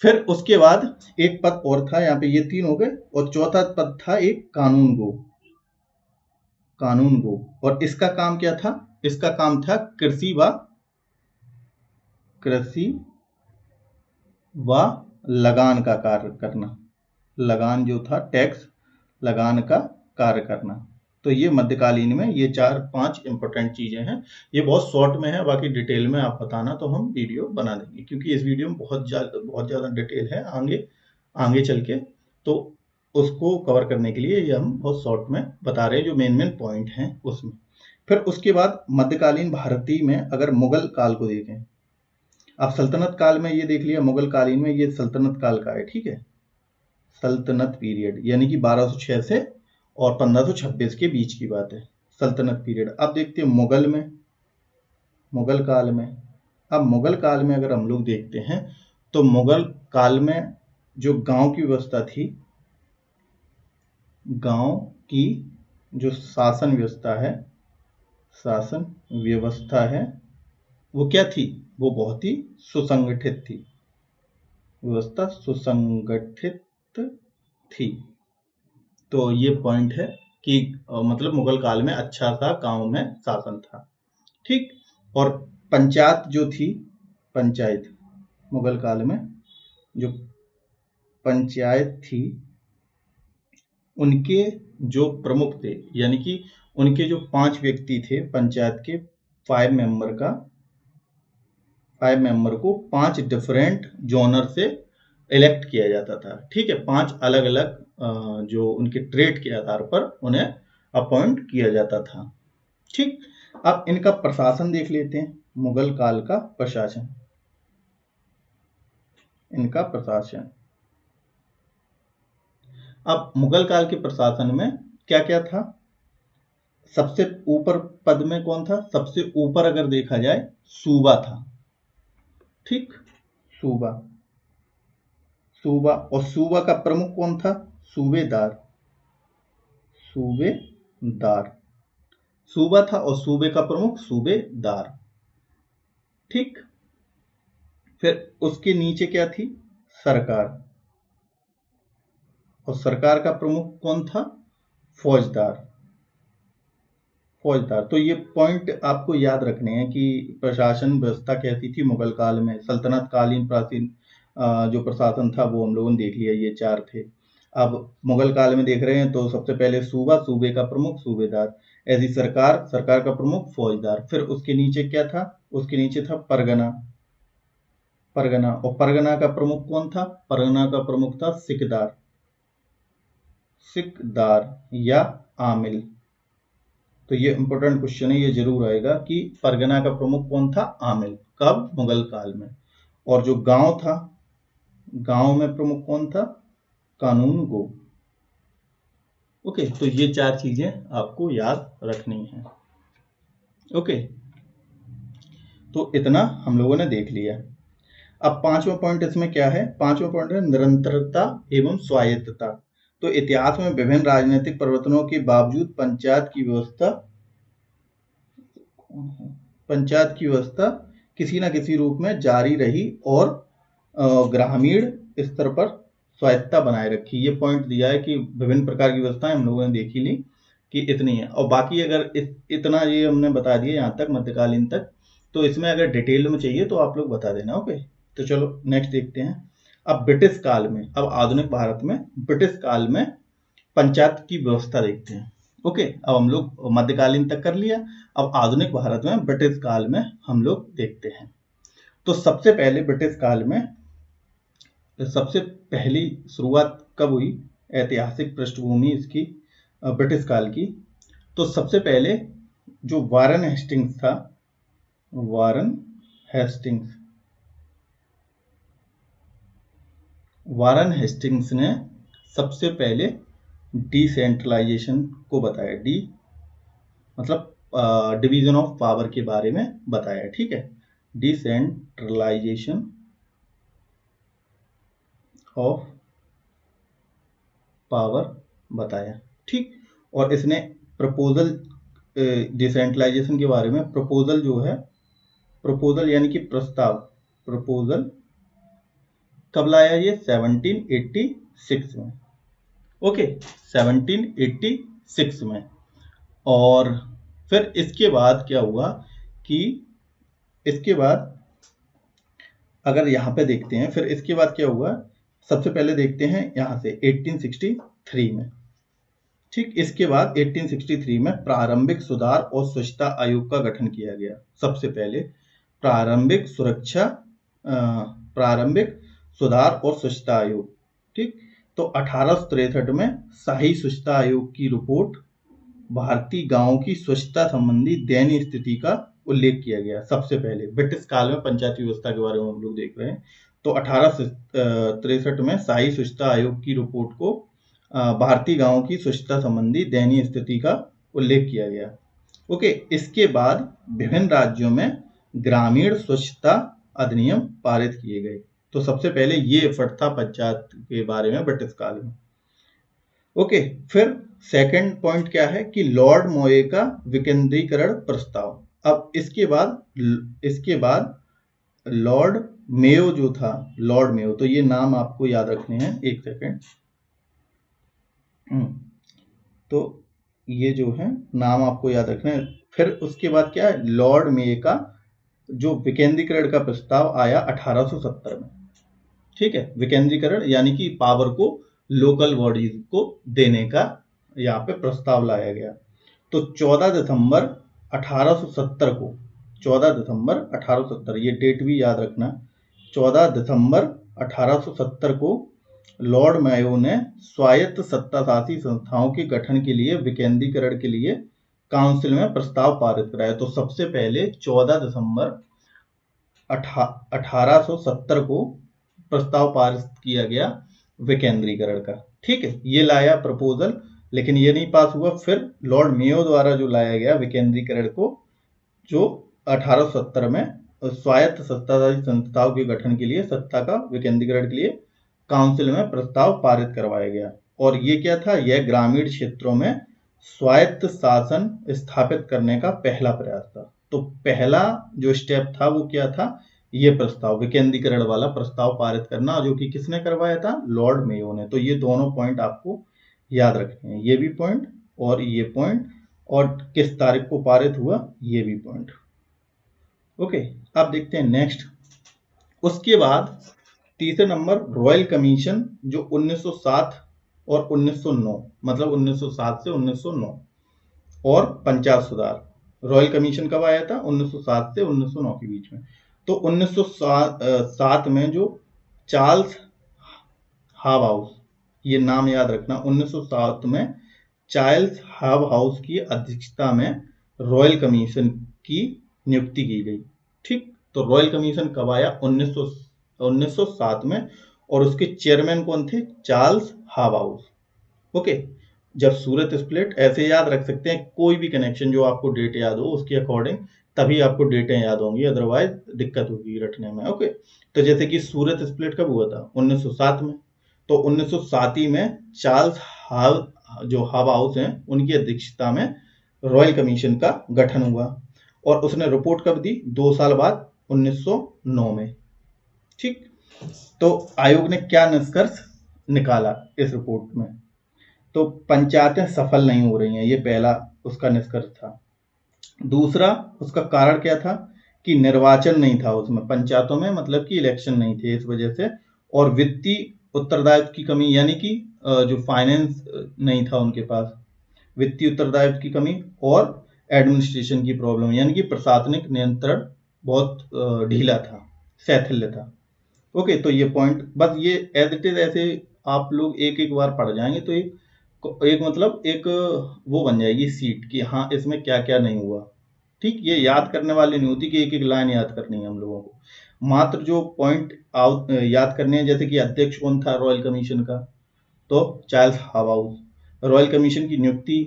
फिर उसके बाद एक पद और था, यहाँ पे ये तीन हो गए, और चौथा पद था एक कानून गो, कानून गो। और इसका काम क्या था? इसका काम था कृषि व लगान का कार्य करना। लगान जो था, टैक्स लगान का कार्य करना। तो ये मध्यकालीन में ये 4-5 इंपॉर्टेंट चीजें हैं। ये बहुत शॉर्ट में है, बाकी डिटेल में आप बताना तो हम वीडियो बना देंगे, क्योंकि इस वीडियो में बहुत ज्यादा डिटेल है आगे चल के, तो उसको कवर करने के लिए ये हम बहुत शॉर्ट में बता रहे हैं, जो मेन पॉइंट हैं उसमें। फिर उसके बाद मध्यकालीन भारतीय में अगर मुगल काल को देखें, अब सल्तनत काल में ये देख लिया, मुगल कालीन में ये सल्तनत काल का है। ठीक है, सल्तनत पीरियड यानी कि 1206 से और 1526 के बीच की बात है, सल्तनत पीरियड। अब देखते हैं मुगल में, मुगल काल में। अब मुगल काल में अगर हम लोग देखते हैं तो मुगल काल में जो गांव की व्यवस्था थी, गांव की जो शासन व्यवस्था है, शासन व्यवस्था है, वो क्या थी? वो बहुत ही सुसंगठित थी, व्यवस्था सुसंगठित थी। तो ये पॉइंट है कि मतलब मुगल काल में अच्छा सा गांव में शासन था। ठीक, और पंचायत जो थी, पंचायत मुगल काल में जो पंचायत थी, उनके जो प्रमुख थे, यानी कि उनके जो 5 व्यक्ति थे पंचायत के, 5 मेंबर को 5 डिफरेंट जोनर से इलेक्ट किया जाता था। ठीक है, 5 अलग अलग जो उनके ट्रेड के आधार पर उन्हें अपॉइंट किया जाता था। ठीक, अब इनका प्रशासन देख लेते हैं, मुगल काल का प्रशासन, इनका प्रशासन। अब मुगल काल के प्रशासन में क्या क्या था? सबसे ऊपर पद में कौन था? सबसे ऊपर अगर देखा जाए सूबा था। ठीक, सूबा, सूबा। और सूबा का प्रमुख कौन था? सूबेदार, सूबेदार। सूबा था और सूबे का प्रमुख सूबेदार। ठीक, फिर उसके नीचे क्या थी? सरकार, और सरकार का प्रमुख कौन था? फौजदार। फौजदार। तो ये पॉइंट आपको याद रखने हैं कि प्रशासन व्यवस्था कैसी थी मुगल काल में। सल्तनत कालीन प्राचीन जो प्रशासन था वो हम लोगों ने देख लिया, ये 4 थे। अब मुगल काल में देख रहे हैं तो सबसे पहले सूबा, सूबे का प्रमुख सूबेदार, ऐसी सरकार, सरकार का प्रमुख फौजदार। फिर उसके नीचे क्या था? उसके नीचे था परगना, परगना। और परगना का प्रमुख कौन था? परगना का प्रमुख था सिकदार, सिकदार या आमिल। तो ये इंपॉर्टेंट क्वेश्चन है, ये जरूर आएगा कि परगना का प्रमुख कौन था? आमिल। कब? मुगल काल में। और जो गांव था, गांव में प्रमुख कौन था? कानून गो। ओके, तो ये 4 चीजें आपको याद रखनी है। ओके, तो इतना हम लोगों ने देख लिया। अब 5वां पॉइंट इसमें क्या है? 5वां पॉइंट है निरंतरता एवं स्वायत्तता। तो इतिहास में विभिन्न राजनीतिक परिवर्तनों के बावजूद पंचायत की व्यवस्था किसी न किसी रूप में जारी रही और ग्रामीण स्तर पर स्वायत्तता बनाए रखी। ये पॉइंट दिया है कि विभिन्न प्रकार की व्यवस्थाएं हम लोगों ने देखी ली कि इतनी है। और बाकी अगर इतना ये हमने बता दिया यहाँ तक, मध्यकालीन तक, तो इसमें अगर डिटेल में चाहिए तो आप लोग बता देना। ओके, तो चलो नेक्स्ट देखते हैं। अब ब्रिटिश काल में, अब आधुनिक भारत में ब्रिटिश काल में पंचायत की व्यवस्था देखते हैं। ओके, अब हम लोग मध्यकालीन तक कर लिया, अब आधुनिक भारत में ब्रिटिश काल में हम लोग देखते हैं। तो सबसे पहले ब्रिटिश काल में सबसे पहली शुरुआत कब हुई? ऐतिहासिक पृष्ठभूमि इसकी ब्रिटिश काल की। तो सबसे पहले जो वारन हेस्टिंग्स था, वारन हेस्टिंग्स, वारन हेस्टिंग्स ने सबसे पहले डिसेंट्रलाइजेशन को बताया। डी मतलब डिवीजन ऑफ पावर के बारे में बताया। ठीक है, डिसेंट्रलाइजेशन ऑफ पावर बताया। ठीक, और इसने प्रपोजल डिसेंट्रलाइजेशन के बारे में प्रपोजल जो है, प्रपोजल यानी कि प्रस्ताव, प्रपोजल कब लाया? ये 1786 में। ओके, 1786 में। और फिर इसके बाद क्या हुआ कि इसके बाद अगर यहाँ पे देखते हैं, फिर इसके बाद क्या हुआ? सबसे पहले देखते हैं यहाँ से 1863 में। ठीक, इसके बाद 1863 में प्रारंभिक सुधार और स्वच्छता आयोग का गठन किया गया। सबसे पहले प्रारंभिक सुधार और स्वच्छता आयोग। ठीक, तो 1863 में शाही स्वच्छता आयोग की रिपोर्ट भारतीय गांवों की स्वच्छता संबंधी दयनीय स्थिति का उल्लेख किया गया। सबसे पहले ब्रिटिश काल में पंचायती व्यवस्था के बारे में हम लोग देख रहे हैं। तो 1863 में शाही स्वच्छता आयोग की रिपोर्ट को भारतीय गांवों की स्वच्छता संबंधी दयनीय स्थिति का उल्लेख किया गया। ओके, इसके बाद विभिन्न राज्यों में ग्रामीण स्वच्छता अधिनियम पारित किए गए। तो सबसे पहले ये एफर्ट था पंचायत के बारे में ब्रिटिश काल में। ओके, फिर सेकंड पॉइंट क्या है कि लॉर्ड मोये का विकेंद्रीकरण प्रस्ताव। अब इसके बाद लॉर्ड मेयो जो था, लॉर्ड मेयो, तो ये नाम आपको याद रखने हैं। एक सेकंड, तो ये जो है नाम आपको याद रखना है। फिर उसके बाद क्या है? लॉर्ड मेये का जो विकेंद्रीकरण का प्रस्ताव आया 1870 में। ठीक है, विकेंद्रीकरण यानी कि पावर को लोकल बॉडीज को देने का यहाँ पे प्रस्ताव लाया गया। तो 14 दिसंबर 1870 को, 14 दिसंबर 1870, ये डेट भी याद रखना, 14 दिसंबर 1870 को लॉर्ड मेयो ने स्वायत्त सत्ताशासी संस्थाओं के गठन के लिए विकेंद्रीकरण के लिए काउंसिल में प्रस्ताव पारित कराया। तो सबसे पहले 14 दिसंबर 1870 को प्रस्ताव पारित किया गया विकेंद्रीकरण का। ठीक है, ये लाया प्रपोजल, लेकिन ये नहीं पास हुआ। फिर लॉर्ड मेयो द्वारा जो लाया गया विकेंद्रीकरण को, जो 1870 में स्वायत्त सत्ताधारी संस्थाओं के गठन के लिए, सत्ता का विकेंद्रीकरण के लिए काउंसिल में प्रस्ताव पारित करवाया गया। और ये क्या था? यह ग्रामीण क्षेत्रों में स्वायत्त शासन स्थापित करने का पहला प्रयास था। तो पहला जो स्टेप था वो क्या था ये प्रस्ताव विकेंद्रीकरण वाला प्रस्ताव पारित करना, जो कि किसने करवाया था, लॉर्ड मेयो ने। तो ये दोनों पॉइंट आपको याद रखने हैं, ये भी पॉइंट और ये पॉइंट, और किस तारीख को पारित हुआ ये भी पॉइंट। ओके, अब देखते हैं नेक्स्ट। उसके बाद तीसरे नंबर रॉयल कमीशन, जो 1907 और 1909, मतलब 1907 से 1909, और पंचायत सुधार। रॉयल कमीशन कब आया था, 1907 से 1909 के बीच में। तो 1907 में जो चार्ल्स हाव हाउस, ये नाम याद रखना, 1907 में चार्ल्स हाव हाउस की अध्यक्षता में रॉयल कमीशन की नियुक्ति की गई। ठीक, तो रॉयल कमीशन कब आया, 1907 में, और उसके चेयरमैन कौन थे, चार्ल्स हाव हाउस। ओके, जब सूरत स्प्लिट, ऐसे याद रख सकते हैं, कोई भी कनेक्शन जो आपको डेट याद हो उसके अकॉर्डिंग तभी आपको डेटें याद होंगी, अदरवाइज दिक्कत होगी रटने में। ओके, तो जैसे कि सूरत स्प्लिट कब हुआ था, 1907 में। तो 1907 ही में चार्ल्स जो हाव हाउस हैं उनकी अध्यक्षता में रॉयल कमीशन का गठन हुआ, और उसने रिपोर्ट कब दी, 2 साल बाद, 1909 में। ठीक, तो आयोग ने क्या निष्कर्ष निकाला इस रिपोर्ट में, तो पंचायतें सफल नहीं हो रही हैं, ये पहला उसका निष्कर्ष था। दूसरा उसका कारण क्या था, कि निर्वाचन नहीं था उसमें पंचायतों में, मतलब कि इलेक्शन नहीं थे इस वजह से, और वित्तीय उत्तरदायित्व की कमी, यानी कि जो फाइनेंस नहीं था उनके पास, वित्तीय उत्तरदायित्व की कमी, और एडमिनिस्ट्रेशन की प्रॉब्लम, यानी कि प्रशासनिक नियंत्रण बहुत ढीला था, शैथिल्य था। ओके, तो ये पॉइंट बस ये एज इट इज ऐसे आप लोग एक एक बार पढ़ जाएंगे तो एक मतलब एक वो बन जाएगी सीट कि हाँ इसमें क्या क्या नहीं हुआ। ठीक, ये याद करने वाली नहीं होती कि एक एक लाइन याद करनी है हम लोगों को, मात्र जो पॉइंट याद करने हैं, जैसे कि अध्यक्ष कौन था रॉयल कमीशन का, तो चार्ल्स हाव हाउस। रॉयल कमीशन की नियुक्ति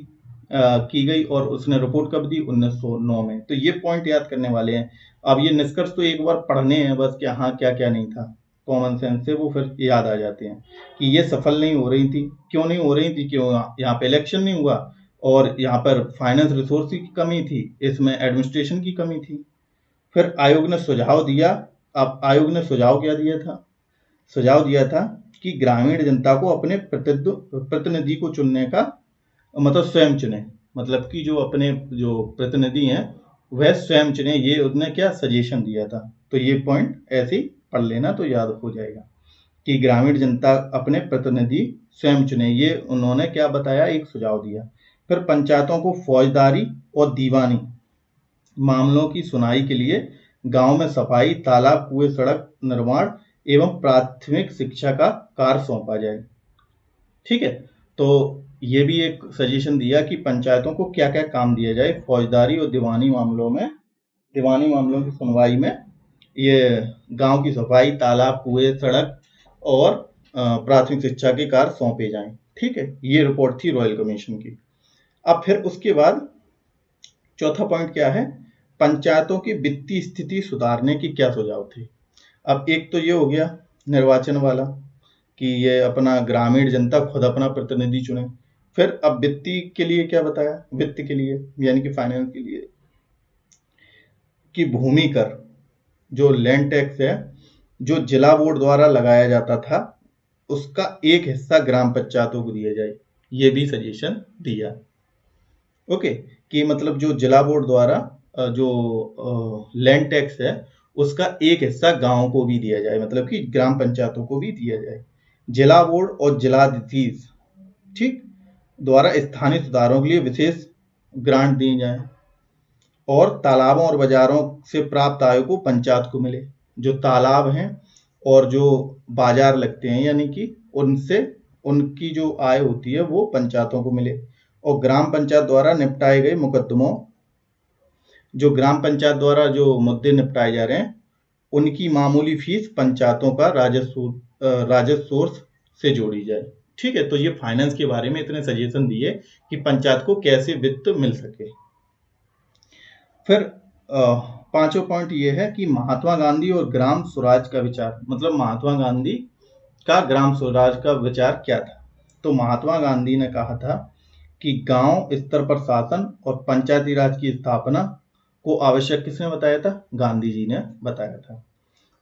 की गई और उसने रिपोर्ट कब दी, 1909 में। तो ये पॉइंट याद करने वाले हैं। अब ये निष्कर्ष तो एक बार पढ़ने हैं बस, क्या हाँ क्या क्या नहीं था, कॉमन सेंस से वो फिर याद आ जाते हैं कि ये सफल नहीं हो रही थी, क्यों नहीं हो रही थी, क्यों यहाँ पे इलेक्शन नहीं हुआ, और यहाँ पर फाइनेंस रिसोर्स की कमी थी, इसमें एडमिनिस्ट्रेशन की कमी थी। फिर आयोग ने सुझाव दिया। अब आयोग ने सुझाव क्या दिया था, सुझाव दिया था कि ग्रामीण जनता को अपने प्रतिनिधि को चुनने का, मतलब स्वयं चुने, मतलब कि जो अपने जो प्रतिनिधि हैं वह स्वयं चुने, ये उसने क्या सजेशन दिया था। तो ये पॉइंट ऐसे ही पढ़ लेना तो याद हो जाएगा कि ग्रामीण जनता अपने प्रतिनिधि स्वयं चुने, ये उन्होंने क्या बताया, एक सुझाव दिया। फिर पंचायतों को फौजदारी और दीवानी मामलों की सुनवाई के लिए गांव में सफाई, तालाब, कुएं, सड़क निर्माण एवं प्राथमिक शिक्षा का कार्य सौंपा जाए। ठीक है, तो ये भी एक सजेशन दिया कि पंचायतों को क्या क्या काम दिया जाए फौजदारी और दीवानी मामलों में, दीवानी मामलों की सुनवाई में, ये गांव की सफाई, तालाब, कुएं, सड़क और प्राथमिक शिक्षा के कार्य सौंपे जाएं। ठीक है, ये रिपोर्ट थी रॉयल कमीशन की। अब फिर उसके बाद चौथा पॉइंट क्या है, पंचायतों की वित्तीय स्थिति सुधारने की क्या सुझाव थे। अब एक तो ये हो गया निर्वाचन वाला कि ये अपना ग्रामीण जनता खुद अपना प्रतिनिधि चुने। फिर अब वित्तीय के लिए क्या बताया, वित्त के लिए यानी कि फाइनेंस के लिए, कि भूमि कर, जो लैंड टैक्स है, जो जिला बोर्ड द्वारा लगाया जाता था, उसका एक हिस्सा ग्राम पंचायतों को दिया जाए, ये भी सजेशन दिया। ओके, कि मतलब जो जिला बोर्ड द्वारा जो लैंड टैक्स है उसका एक हिस्सा गांव को भी दिया जाए, मतलब कि ग्राम पंचायतों को भी दिया जाए। जिला बोर्ड और जिलाधीश ठीक द्वारा स्थानीय सुधारों के लिए विशेष ग्रांट दी जाए, और तालाबों और बाजारों से प्राप्त आय को पंचायत को मिले। जो तालाब हैं और जो बाजार लगते हैं, यानी कि उनसे उनकी जो आय होती है वो पंचायतों को मिले। और ग्राम पंचायत द्वारा निपटाए गए मुकदमों, जो ग्राम पंचायत द्वारा जो मुद्दे निपटाए जा रहे हैं, उनकी मामूली फीस पंचायतों का राजस्व सोर्स से जोड़ी जाए। ठीक है, तो ये फाइनेंस के बारे में इतने सजेशन दिए कि पंचायत को कैसे वित्त मिल सके। फिर पांचवा पॉइंट ये है कि महात्मा गांधी और ग्राम स्वराज का विचार, मतलब महात्मा गांधी का ग्राम स्वराज का विचार क्या था। तो महात्मा गांधी ने कहा था कि गांव स्तर पर शासन और पंचायती राज की स्थापना को आवश्यक किसने बताया था, गांधी जी ने बताया था।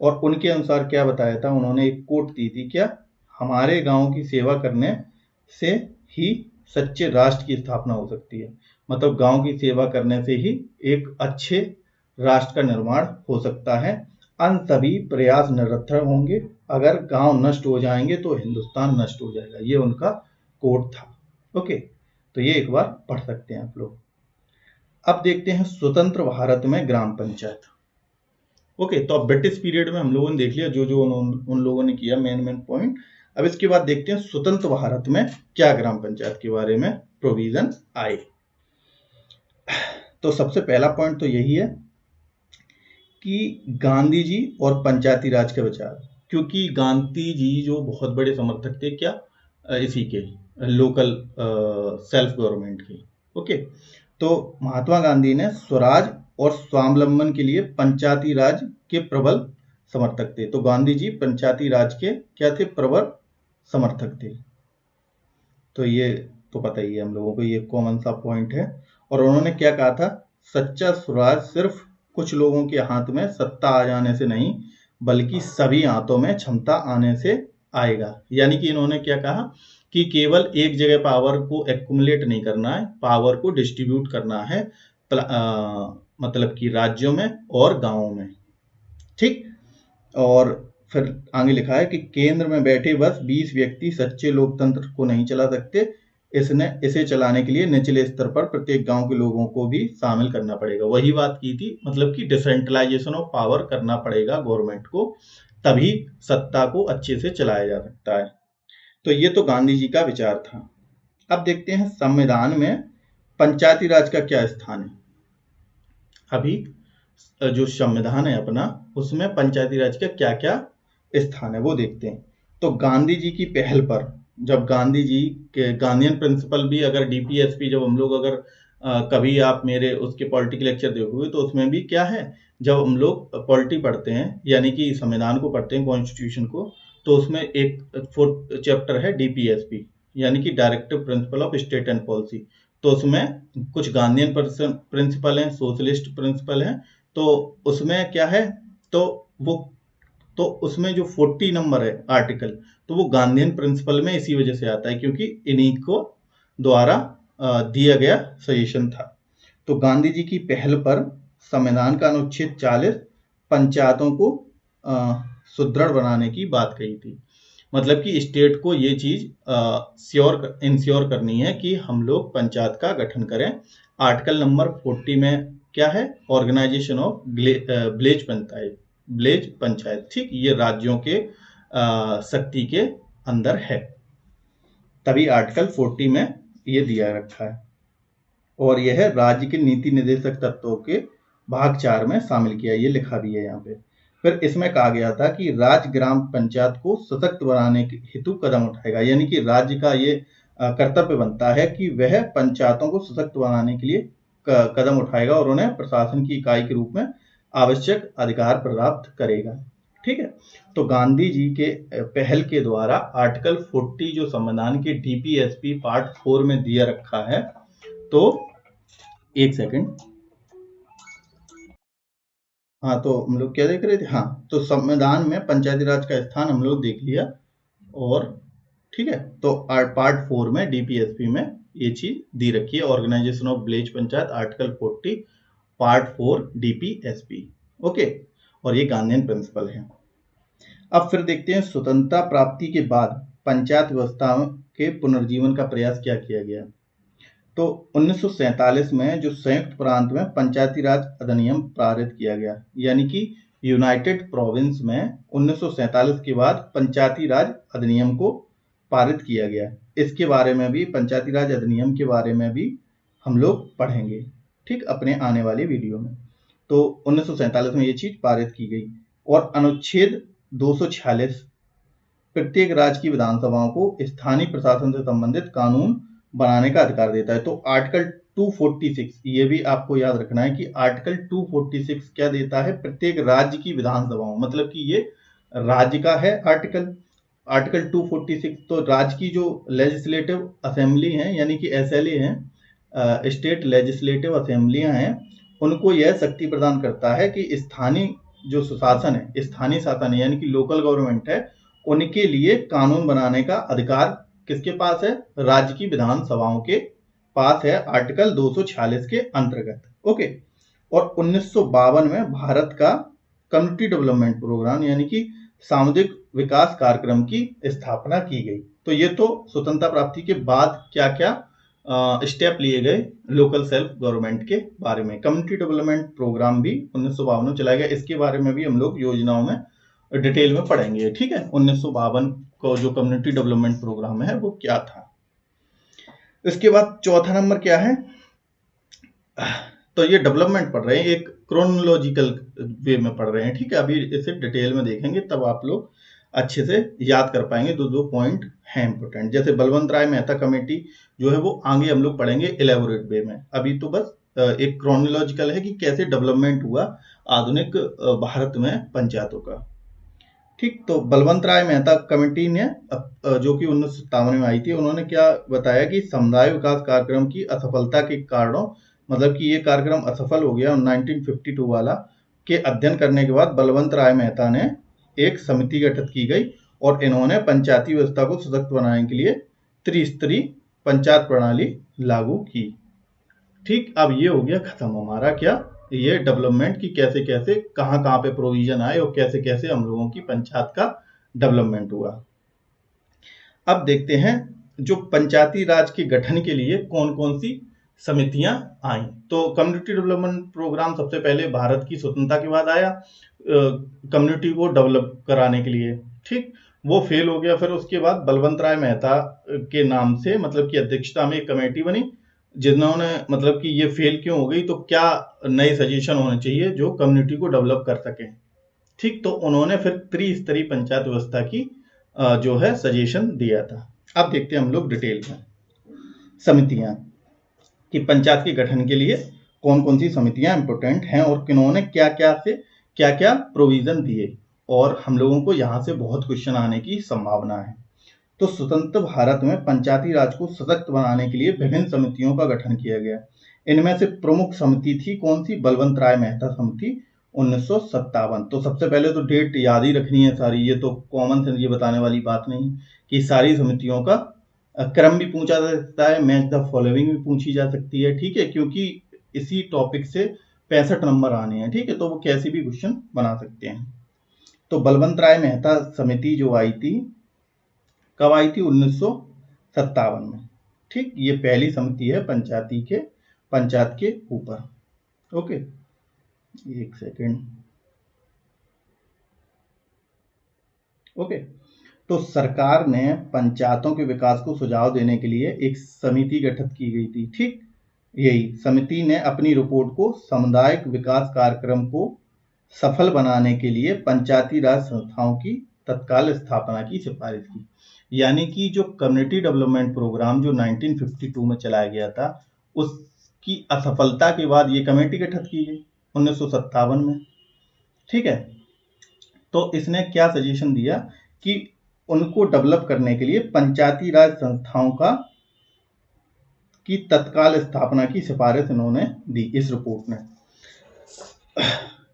और उनके अनुसार क्या बताया था, उन्होंने एक कोट दी थी, क्या, हमारे गांव की सेवा करने से ही सच्चे राष्ट्र की स्थापना हो सकती है। मतलब गांव की सेवा करने से ही एक अच्छे राष्ट्र का निर्माण हो सकता है। अन्य सभी प्रयास निरर्थक होंगे, अगर गांव नष्ट हो जाएंगे तो हिंदुस्तान नष्ट हो जाएगा। ये उनका कोट था। ओके, तो ये एक बार पढ़ सकते हैं आप लोग। अब देखते हैं स्वतंत्र भारत में ग्राम पंचायत। ओके, तो अब ब्रिटिश पीरियड में हम लोगों ने देख लिया जो जो उन लोगों ने किया, मेन पॉइंट। अब इसके बाद देखते हैं स्वतंत्र भारत में क्या ग्राम पंचायत के बारे में प्रोविजन आए। तो सबसे पहला पॉइंट तो यही है कि गांधी जी और पंचायती राज के विचार, क्योंकि गांधी जी जो बहुत बड़े समर्थक थे क्या, इसी के लोकल सेल्फ गवर्नमेंट के। ओके, तो महात्मा गांधी ने स्वराज और स्वावलंबन के लिए पंचायती राज के प्रबल समर्थक थे। तो गांधी जी पंचायती राज के क्या थे, प्रबल समर्थक थे। तो ये तो पता ही है हम लोगों को, ये कॉमन सा पॉइंट है। और उन्होंने क्या कहा था, सच्चा स्वराज सिर्फ कुछ लोगों के हाथ में सत्ता आ जाने से नहीं, बल्कि सभी हाथों में क्षमता आने से आएगा। यानी कि इन्होंने क्या कहा कि केवल एक जगह पावर को एक्युमुलेट नहीं करना है, पावर को डिस्ट्रीब्यूट करना है, मतलब कि राज्यों में और गांवों में। ठीक, और फिर आगे लिखा है कि केंद्र में बैठे बस 20 व्यक्ति सच्चे लोकतंत्र को नहीं चला सकते, इसे चलाने के लिए निचले स्तर पर प्रत्येक गांव के लोगों को भी शामिल करना पड़ेगा। वही बात की थी, मतलब कि डिसेंट्रलाइजेशन ऑफ पावर करना पड़ेगा गवर्नमेंट को, तभी सत्ता को अच्छे से चलाया जा सकता है। तो ये तो गांधी जी का विचार था। अब देखते हैं संविधान में पंचायती राज का क्या स्थान है। अभी जो संविधान है अपना, उसमें पंचायती राज का क्या क्या स्थान है वो देखते हैं। तो गांधी जी की पहल पर, जब गांधी जी के गांधीयन प्रिंसिपल भी, अगर डीपीएसपी, जब हम लोग अगर कभी आप मेरे उसके पॉलिटिकल लेक्चर देखोगे तो उसमें भी क्या है, जब हम लोग पॉलिटी पढ़ते हैं यानी कि संविधान को पढ़ते हैं, कॉन्स्टिट्यूशन को, तो उसमें एक 4th चैप्टर है डीपीएसपी, यानी कि directive principle of state and policy. तो उसमें कुछ गांधीयन प्रिंसिपल हैं, सोशलिस्ट प्रिंसिपल हैं। तो उसमें क्या है, तो उसमें जो 40 नंबर है आर्टिकल, तो वो गांधीयन प्रिंसिपल में इसी वजह से आता है क्योंकि इन्हीं को द्वारा दिया गया सजेशन था। तो गांधी जी की पहल पर संविधान का अनुच्छेद 40 पंचायतों को सुदृढ़ बनाने की बात कही थी। मतलब कि स्टेट को ये चीज इंश्योर करनी है कि हम लोग पंचायत का गठन करें। आर्टिकल नंबर 40 में क्या है, ऑर्गेनाइजेशन ऑफ विलेज पंचायत। ठीक, ये राज्यों के शक्ति के अंदर है, तभी आर्टिकल 40 में ये दिया रखा है। और यह राज्य के नीति निर्देशक तत्वों के भाग 4 में शामिल किया, ये लिखा भी है यहाँ पे। फिर इसमें कहा गया था कि राज्य ग्राम पंचायत को सशक्त बनाने के हेतु कदम उठाएगा। यानी कि राज्य का ये कर्तव्य बनता है कि वह पंचायतों को सशक्त बनाने के लिए कदम उठाएगा और उन्हें प्रशासन की इकाई के रूप में आवश्यक अधिकार प्राप्त करेगा। ठीक है, तो गांधी जी के पहल के द्वारा आर्टिकल 40 जो संविधान के डीपीएसपी पार्ट 4 में दिया रखा है। तो एक सेकंड, हाँ, तो हम लोग क्या देख रहे थे, हाँ, तो संविधान में पंचायती राज का स्थान हम लोग देख लिया। और ठीक है, तो पार्ट 4 में डीपीएसपी में ये चीज दी रखी है, organisation of village panchayat, article 40 part 4 DPSP. Okay, और ये गांधीयन प्रिंसिपल है। अब फिर देखते हैं स्वतंत्रता प्राप्ति के बाद पंचायत व्यवस्था के पुनर्जीवन का प्रयास क्या किया गया। तो 1947 में जो संयुक्त प्रांत में पंचायती राज अधिनियम पारित किया गया, यानी कि यूनाइटेड प्रोविंस में 1947 के बाद पंचायती राज अधिनियम को पारित किया गया। इसके बारे में भी, पंचायती राज अधिनियम के बारे में भी हम लोग पढ़ेंगे, ठीक, अपने आने वाले वीडियो में। तो 1947 में ये चीज पारित की गई। और अनुच्छेद 246 प्रत्येक राज्य की विधानसभाओं को स्थानीय प्रशासन से संबंधित कानून बनाने का अधिकार देता है। तो आर्टिकल 246, ये भी आपको याद रखना है कि आर्टिकल 246 क्या देता है, प्रत्येक राज्य की विधानसभाओं, मतलब कि ये राज्य का है आर्टिकल 246। तो राज्य की जो लेजिस्लेटिव असेंबली हैं, यानी कि एसएलए हैं, स्टेट लेजिस्लेटिव असेंबलियां हैं, उनको यह शक्ति प्रदान करता है कि स्थानीय जो सुशासन है, स्थानीय शासन है, यानी कि लोकल गवर्नमेंट है, उनके लिए कानून बनाने का अधिकार किसके पास है? राज्य की विधानसभाओं के पास है, आर्टिकल 246 के अंतर्गत। ओके। और 1952 में भारत का कम्युनिटी डेवलपमेंट प्रोग्राम यानी कि सामुदायिक विकास कार्यक्रम की स्थापना की गई। तो ये तो स्वतंत्रता प्राप्ति के बाद क्या क्या स्टेप लिए गए लोकल सेल्फ गवर्नमेंट के बारे में। कम्युनिटी डेवलपमेंट प्रोग्राम भी 1952 में चलाया गया, इसके बारे में भी हम लोग योजनाओं में डिटेल में पढ़ेंगे। ठीक है, 1952 को जो कम्युनिटी डेवलपमेंट प्रोग्राम है वो क्या था। इसके बाद चौथा नंबर क्या है? तो ये डेवलपमेंट पढ़ रहे हैं, एक क्रोनोलॉजिकल वे में पढ़ रहे हैं। ठीक है, अभी इसे डिटेल में देखेंगे तब आप लोग अच्छे से याद कर पाएंगे। दो पॉइंट हैं इंपोर्टेंट, जैसे बलवंत राय मेहता कमेटी जो है वो आगे हम लोग पढ़ेंगे इलेबोरेट वे में। अभी तो बस एक क्रोनोलॉजिकल है कि कैसे डेवलपमेंट हुआ आधुनिक भारत में पंचायतों का। ठीक, तो बलवंत राय मेहता कमेटी ने जो कि 1957 में आई थी, उन्होंने क्या बताया कि समुदाय विकास कार्यक्रम की असफलता के कारणों, मतलब कि ये कार्यक्रम असफल हो गया 1952 वाला, के अध्ययन करने के बाद बलवंत राय मेहता ने एक समिति गठित की गई और इन्होंने पंचायती व्यवस्था को सशक्त बनाने के लिए त्रिस्तरीय पंचायत प्रणाली लागू की। ठीक, अब ये हो गया खत्म हमारा क्या, ये डेवलपमेंट की कैसे कैसे कहाँ पे प्रोविजन आए और कैसे कैसे हम लोगों की पंचायत का डेवलपमेंट हुआ। अब देखते हैं जो पंचायती राज के गठन के लिए कौन कौन सी समितियां आई। तो कम्युनिटी डेवलपमेंट प्रोग्राम सबसे पहले भारत की स्वतंत्रता के बाद आया कम्युनिटी को डेवलप कराने के लिए। ठीक, वो फेल हो गया। फिर उसके बाद बलवंत राय मेहता के नाम से, मतलब की अध्यक्षता में एक कमेटी बनी जिन्होंने, मतलब कि ये फेल क्यों हो गई, तो क्या नए सजेशन होने चाहिए जो कम्युनिटी को डेवलप कर सके। ठीक, तो उन्होंने फिर त्रिस्तरीय पंचायत व्यवस्था की जो है सजेशन दिया था। अब देखते हैं हम लोग डिटेल में समितियां कि पंचायत के गठन के लिए कौन कौन सी समितियां इंपोर्टेंट हैं और किन्होंने क्या क्या प्रोविजन दिए, और हम लोगों को यहाँ से बहुत क्वेश्चन आने की संभावना है। तो स्वतंत्र भारत में पंचायती राज को सशक्त बनाने के लिए विभिन्न समितियों का गठन किया गया। इनमें से प्रमुख समिति थी कौन सी? बलवंत राय मेहता समिति 1957। तो सबसे पहले तो डेट याद ही रखनी है सारी, ये तो कॉमन सेंस, ये बताने वाली बात नहीं कि सारी समितियों का क्रम भी पूछा जा सकता है, मैच द फॉलोइंग भी पूछी जा सकती है। ठीक है, क्योंकि इसी टॉपिक से 65 नंबर आने हैं। ठीक है, तो वो कैसे भी क्वेश्चन बना सकते हैं। तो बलवंत राय मेहता समिति जो आई थी, कब आई थी? 1957 में। ठीक, ये पहली समिति है पंचायत के ऊपर। ओके, एक सेकेंड। ओके, तो सरकार ने पंचायतों के विकास को सुझाव देने के लिए एक समिति गठित की गई थी। ठीक, यही समिति ने अपनी रिपोर्ट को सामुदायिक विकास कार्यक्रम को सफल बनाने के लिए पंचायती राज संस्थाओं की तत्काल स्थापना की सिफारिश की। यानी कि जो कम्युनिटी डेवलपमेंट प्रोग्राम जो 1952 में चलाया गया था, उसकी असफलता के बाद ये कमेटी गठित की गई 1957 में। ठीक है, तो इसने क्या सजेशन दिया कि उनको डेवलप करने के लिए पंचायती राज संस्थाओं की तत्काल स्थापना की सिफारिश इन्होंने दी इस रिपोर्ट में।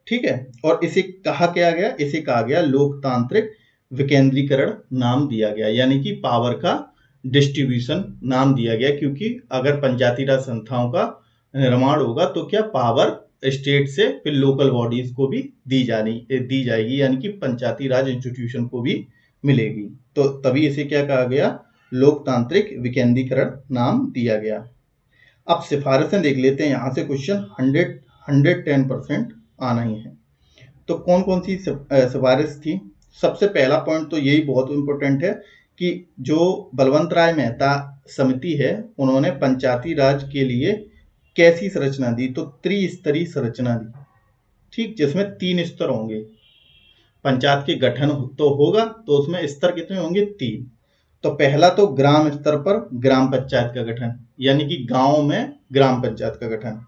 ठीक है, और इसे कहा गया लोकतांत्रिक विकेंद्रीकरण नाम दिया गया, यानी कि पावर का डिस्ट्रीब्यूशन नाम दिया गया, क्योंकि अगर पंचायती राज संस्थाओं का निर्माण होगा तो क्या पावर स्टेट से फिर लोकल बॉडीज को भी दी जाएगी, यानी कि पंचायती राज इंस्टीट्यूशन को भी मिलेगी। तो तभी इसे क्या कहा गया? लोकतांत्रिक विकेंद्रीकरण नाम दिया गया। अब सिफारिशें देख लेते हैं, यहां से क्वेश्चन 110% आना ही है। तो कौन कौन सी सिफारिश थी? सबसे पहला पॉइंट तो यही बहुत इंपॉर्टेंट है कि जो बलवंत राय मेहता समिति है, उन्होंने पंचायती राज के लिए कैसी संरचना दी? तो त्रिस्तरीय संरचना दी। ठीक, जिसमें 3 स्तर होंगे। पंचायत के गठन तो होगा तो उसमें स्तर कितने होंगे? 3। तो पहला तो ग्राम स्तर पर ग्राम पंचायत का गठन, यानी कि गांव में ग्राम पंचायत का गठन।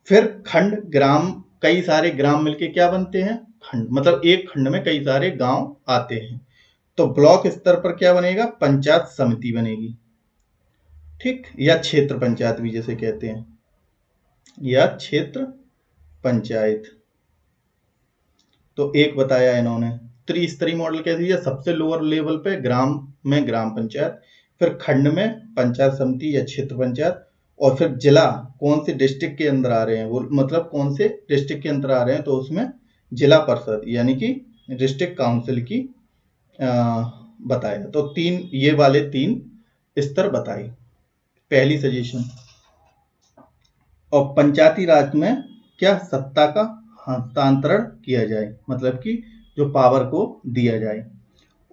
फिर खंड ग्राम, कई सारे ग्राम मिलके क्या बनते हैं? खंड, मतलब एक खंड में कई सारे गांव आते हैं। तो ब्लॉक स्तर पर क्या बनेगा? पंचायत समिति बनेगी। ठीक, या क्षेत्र पंचायत भी जैसे कहते हैं, या क्षेत्र पंचायत। तो एक बताया इन्होंने। त्रिस्तरीय मॉडल कैसे दिया, सबसे लोअर लेवल पे ग्राम में ग्राम पंचायत, फिर खंड में पंचायत समिति या क्षेत्र पंचायत, और फिर जिला कौन से डिस्ट्रिक्ट के अंदर आ रहे हैं, वो मतलब कौन से डिस्ट्रिक्ट के अंदर आ रहे हैं, तो उसमें जिला परिषद यानी कि डिस्ट्रिक्ट काउंसिल की बताया। तो तीन, ये वाले तीन स्तर बताए, पहली सजेशन। और पंचायती राज में क्या, सत्ता का हस्तांतरण किया जाए, मतलब कि जो पावर को दिया जाए।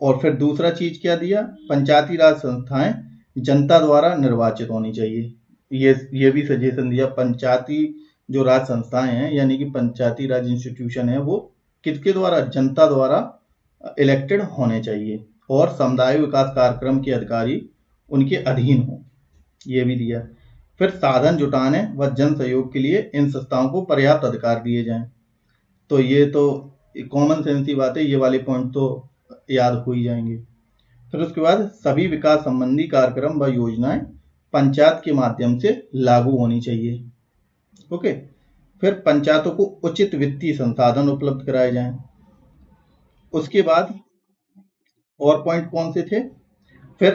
और फिर दूसरा चीज क्या दिया, पंचायती राज संस्थाएं जनता द्वारा निर्वाचित होनी चाहिए। ये भी सजेशन दिया, पंचायती जो राज संस्थाएं हैं यानी कि पंचायती राज इंस्टीट्यूशन है वो किसके द्वारा, जनता द्वारा इलेक्टेड होने चाहिए, और समुदाय विकास कार्यक्रम के अधिकारी उनके अधीन हो, ये भी दिया। फिर साधन जुटाने व जन सहयोग के लिए इन संस्थाओं को पर्याप्त अधिकार दिए जाएं। तो ये तो कॉमन सेंस की बात है, ये वाले पॉइंट तो याद हो ही जाएंगे। फिर उसके बाद सभी विकास संबंधी कार्यक्रम व योजनाएं पंचायत के माध्यम से लागू होनी चाहिए। ओके। फिर पंचायतों को उचित वित्तीय संसाधन उपलब्ध कराए जाएं। उसके बाद और पॉइंट कौन से थे, फिर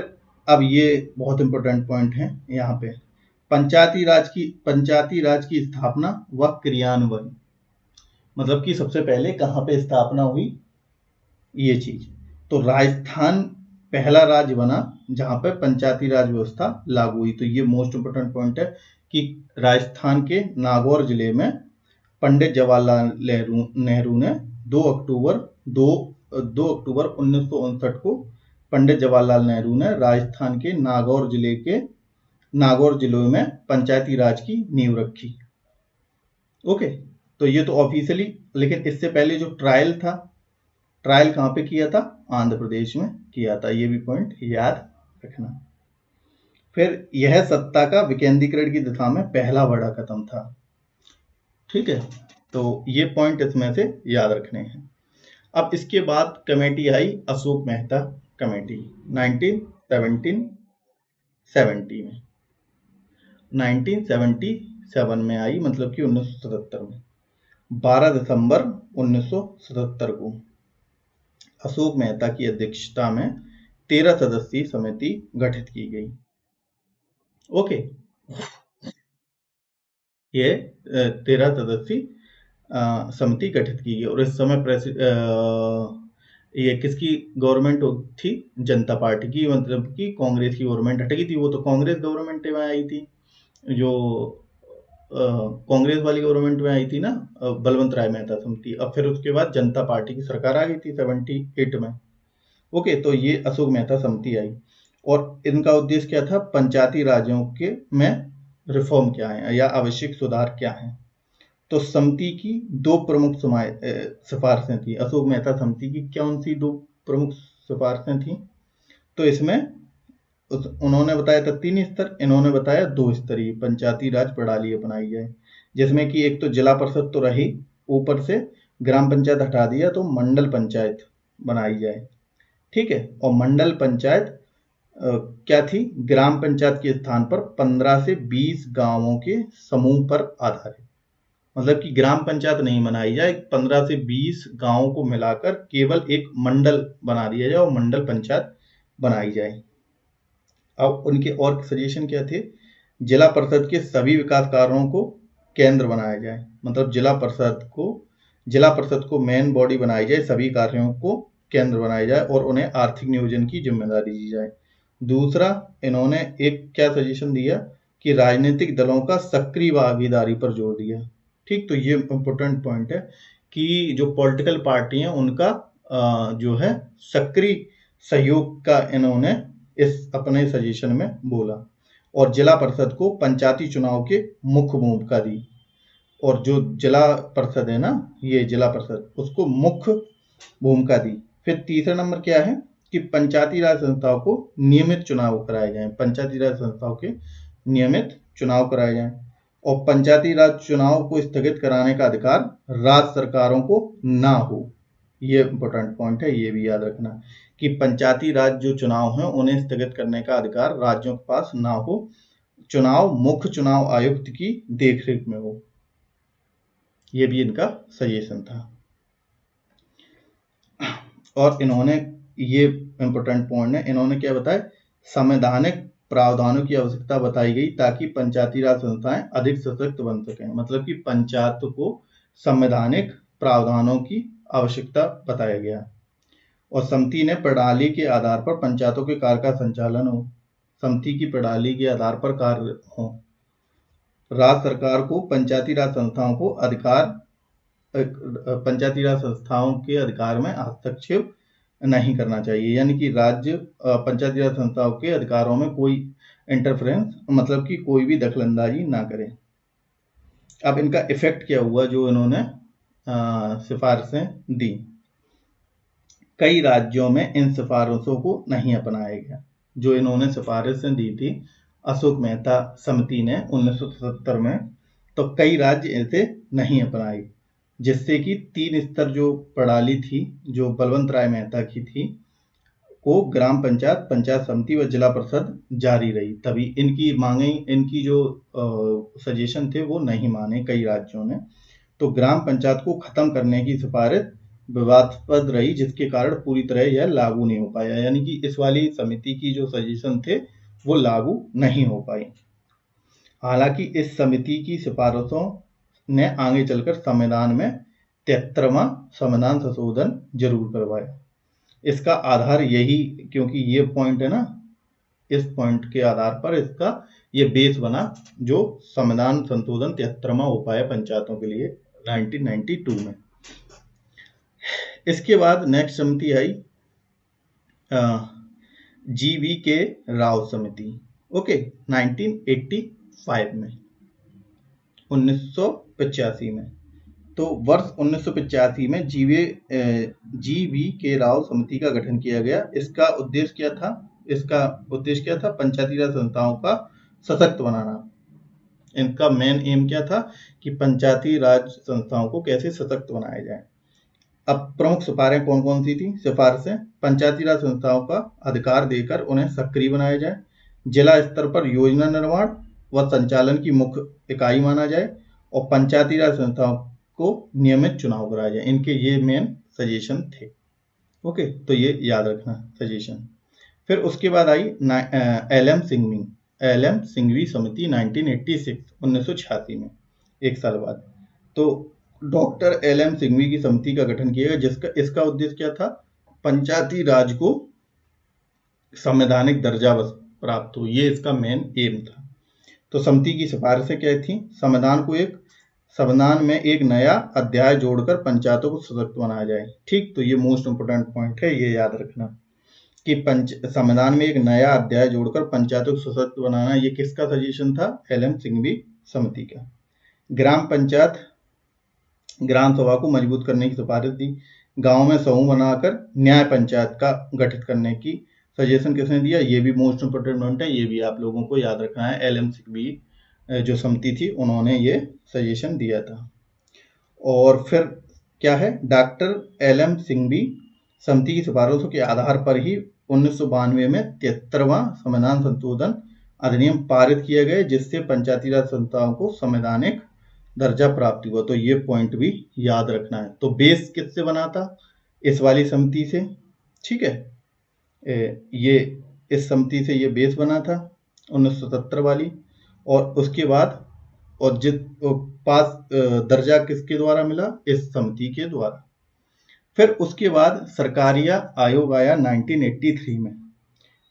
अब ये बहुत इंपॉर्टेंट पॉइंट है यहाँ पे, पंचायती राज की स्थापना व क्रियान्वयन, मतलब कि सबसे पहले कहाँ पे स्थापना हुई, ये चीज। तो राजस्थान पहला राज्य बना जहां पे पंचायती राज व्यवस्था लागू हुई। तो ये मोस्ट इंपोर्टेंट पॉइंट है कि राजस्थान के नागौर जिले में पंडित जवाहरलाल नेहरू ने 2 अक्टूबर 1959 को पंडित जवाहरलाल नेहरू ने राजस्थान के नागौर जिले में पंचायती राज की नींव रखी। ओके। तो ये तो ऑफिशियली, लेकिन इससे पहले जो ट्रायल था, ट्रायल कहां पे किया था, आंध्र प्रदेश में किया था, ये भी पॉइंट याद रखना। फिर यह सत्ता का विकेंद्रीकरण की दिशा में पहला बड़ा कदम था। ठीक है, तो ये पॉइंट इसमें से याद रखने हैं। अब इसके बाद कमेटी आई अशोक मेहता कमेटी 1970 में, 1977 में आई, मतलब कि 1977 में 12 दिसंबर 1977 को अशोक मेहता की अध्यक्षता में 13 सदस्यीय समिति गठित की गई। ओके, ये 13 सदस्यीय समिति गठित की गई। और इस समय ये किसकी गवर्नमेंट थी, जनता पार्टी की, मतलब कि कांग्रेस की गवर्नमेंट हट गई थी, वो तो कांग्रेस गवर्नमेंट में आई थी, जो कांग्रेस वाली गवर्नमेंट में आई थी ना, बलवंत राय मेहता समिति। अब फिर उसके बाद जनता पार्टी की सरकार आ गई थी 78 में। ओके, तो ये अशोक मेहता समिति आई, और इनका उद्देश्य क्या था, पंचायती राज्यों के में रिफॉर्म क्या है या आवश्यक सुधार क्या है। तो समिति की 2 प्रमुख सिफारिशें थी। अशोक मेहता समिति की कौन सी 2 प्रमुख सिफारिशें थी, तो इसमें उन्होंने बताया था 3 स्तर, इन्होंने बताया 2 स्तरीय पंचायती राज प्रणाली अपनाई जाए, जिसमें कि एक तो जिला परिषद तो रही, ऊपर से ग्राम पंचायत हटा दिया तो मंडल पंचायत बनाई जाए। ठीक है, और मंडल पंचायत क्या थी, ग्राम पंचायत के स्थान पर 15 से 20 गांवों के समूह पर आधारित, मतलब कि ग्राम पंचायत नहीं बनाई जाए, 15 से 20 गांवों को मिलाकर केवल एक मंडल बना दिया जाए और मंडल पंचायत बनाई जाए। अब उनके और सजेशन क्या थे, जिला परिषद के सभी विकास कार्यों को केंद्र बनाया जाए, मतलब जिला परिषद को मेन बॉडी बनाई जाए, सभी कार्यों को केंद्र बनाया जाए और उन्हें आर्थिक नियोजन की जिम्मेदारी दी जाए। दूसरा, इन्होंने एक क्या सजेशन दिया कि राजनीतिक दलों का सक्रिय भागीदारी पर जोर दिया। ठीक, तो ये इंपॉर्टेंट पॉइंट है कि जो पॉलिटिकल पार्टी हैं उनका जो है सक्रिय सहयोग का इन्होंने इस अपने सजेशन में बोला। और जिला परिषद को पंचायती चुनाव के मुख्य भूमिका दी, और जो जिला परिषद है ना, ये जिला परिषद, उसको मुख्य भूमिका दी। फिर तीसरा नंबर क्या है कि पंचायती राज संस्थाओं को नियमित चुनाव कराए जाएं, पंचायती राज संस्थाओं के नियमित चुनाव कराए जाएं, और पंचायती राज चुनाव को स्थगित कराने का अधिकार राज्य सरकारों को ना हो। ये इंपॉर्टेंट पॉइंट है, ये भी याद रखना कि पंचायती राज जो चुनाव हैं उन्हें स्थगित करने का अधिकार राज्यों के पास ना हो, चुनाव मुख्य चुनाव आयुक्त की देखरेख में हो। ये भी इनका सजेशन था। और इन्होंने ये इंपॉर्टेंट पॉइंट है, इन्होंने क्या बताया, संवैधानिक प्रावधानों की आवश्यकता बताई गई ताकि पंचायती राज संस्थाएं अधिक सशक्त बन सकें। मतलब कि पंचायत को संवैधानिक प्रावधानों की आवश्यकता बताया गया। और समिति ने प्रणाली के आधार पर पंचायतों के कार्य का संचालन हो, समिति की प्रणाली के आधार पर कार्य हो। राज्य सरकार को पंचायती राज संस्थाओं के अधिकार में हस्तक्षेप नहीं करना चाहिए, यानी कि राज्य पंचायती राज संस्थाओं के अधिकारों में कोई इंटरफेरेंस, मतलब कि कोई भी दखलंदाजी ना करे। अब इनका इफेक्ट क्या हुआ जो इन्होंने सिफारिशें दी। कई राज्यों में इन सिफारिशों को नहीं अपनाया गया। जो इन्होंने सिफारिशें दी थी अशोक मेहता समिति ने 1977 में, तो कई राज्य इसे नहीं अपनाए, जिससे कि 3 स्तर जो प्रणाली थी जो बलवंत राय मेहता की थी को ग्राम पंचायत, पंचायत समिति व जिला परिषद जारी रही। तभी इनकी मांगे, इनकी जो सजेशन थे वो नहीं माने कई राज्यों ने। तो ग्राम पंचायत को खत्म करने की सिफारिश विवादास्पद रही, जिसके कारण पूरी तरह यह लागू नहीं हो पाया, यानी कि इस वाली समिति की जो सजेशन थे वो लागू नहीं हो पाई। हालांकि इस समिति की सिफारिशों ने आगे चलकर संविधान में 73वां संविधान संशोधन जरूर करवाया। इसका आधार यही, क्योंकि ये पॉइंट है ना, इस पॉइंट के आधार पर इसका ये बेस बना जो संविधान संशोधन 73वां हो पाया पंचायतों के लिए 1992 में। इसके बाद नेक्स्ट समिति आई GV के राव समिति, ओके, 1985 में, 1985 में। तो वर्ष 1985 में GV के राव समिति का गठन किया गया। इसका उद्देश्य क्या था? पंचायती राज संस्थाओं का सशक्त बनाना। इनका मेन एम क्या था कि पंचायती राज संस्थाओं को कैसे सशक्त बनाया जाए। अब प्रमुख सिफारिशें कौन कौन सी थी? सिफारिशें पंचायती राज संस्थाओं का अधिकार देकर उन्हें सक्रिय बनाया जाए, जिला स्तर पर योजना निर्माण व संचालन की मुख्य इकाई माना जाए, और पंचायती राज संस्थाओं को नियमित चुनाव कराया जाए। इनके ये मेन सजेशन थे। ओके, तो ये याद रखना सजेशन। फिर उसके बाद आई LM सिंघवी समिति 1986 में, एक साल बाद। तो डॉक्टर LM सिंघवी की समिति का गठन किया गया, इसका उद्देश्य क्या था? पंचायती राज को संवैधानिक दर्जा प्राप्त हो, ये इसका मेन एम था। तो समिति की सिफारिशें क्या थी? संविधान में एक नया अध्याय जोड़कर पंचायतों को सशक्त बनाया जाए। ठीक, तो ये मोस्ट इंपोर्टेंट पॉइंट है, ये याद रखना कि संविधान में एक नया अध्याय जोड़कर पंचायतों को सशक्त बनाना, ये किसका सजेशन था? LM सिंघवी समिति का। ग्राम पंचायत ग्राम सभा को मजबूत करने की सिफारिश दी। गांव में समूह बनाकर न्याय पंचायत का गठित करने की सजेशन किसने दिया? ये भी मोस्ट इंपोर्टेंट पॉइंट है, ये भी आप लोगों को याद रखना है। LM सिंघवी जो समिति थी उन्होंने ये सजेशन दिया था। और फिर क्या है? डॉक्टर LM सिंघवी समिति की सिफारिशों के आधार पर ही 1992 में 73वां संविधान संशोधन अधिनियम पारित किया गया, जिससे पंचायती राज संस्थाओं को संवैधानिक दर्जा प्राप्त हुआ। तो ये पॉइंट भी याद रखना है। तो बेस किससे बना था? इस वाली समिति से। ठीक है, ये इस समिति से ये बेस बना था 1970 वाली। और उसके बाद और पास दर्जा किसके द्वारा मिला? इस समिति के द्वारा। फिर उसके बाद सरकारिया आयोग आया 1983 में।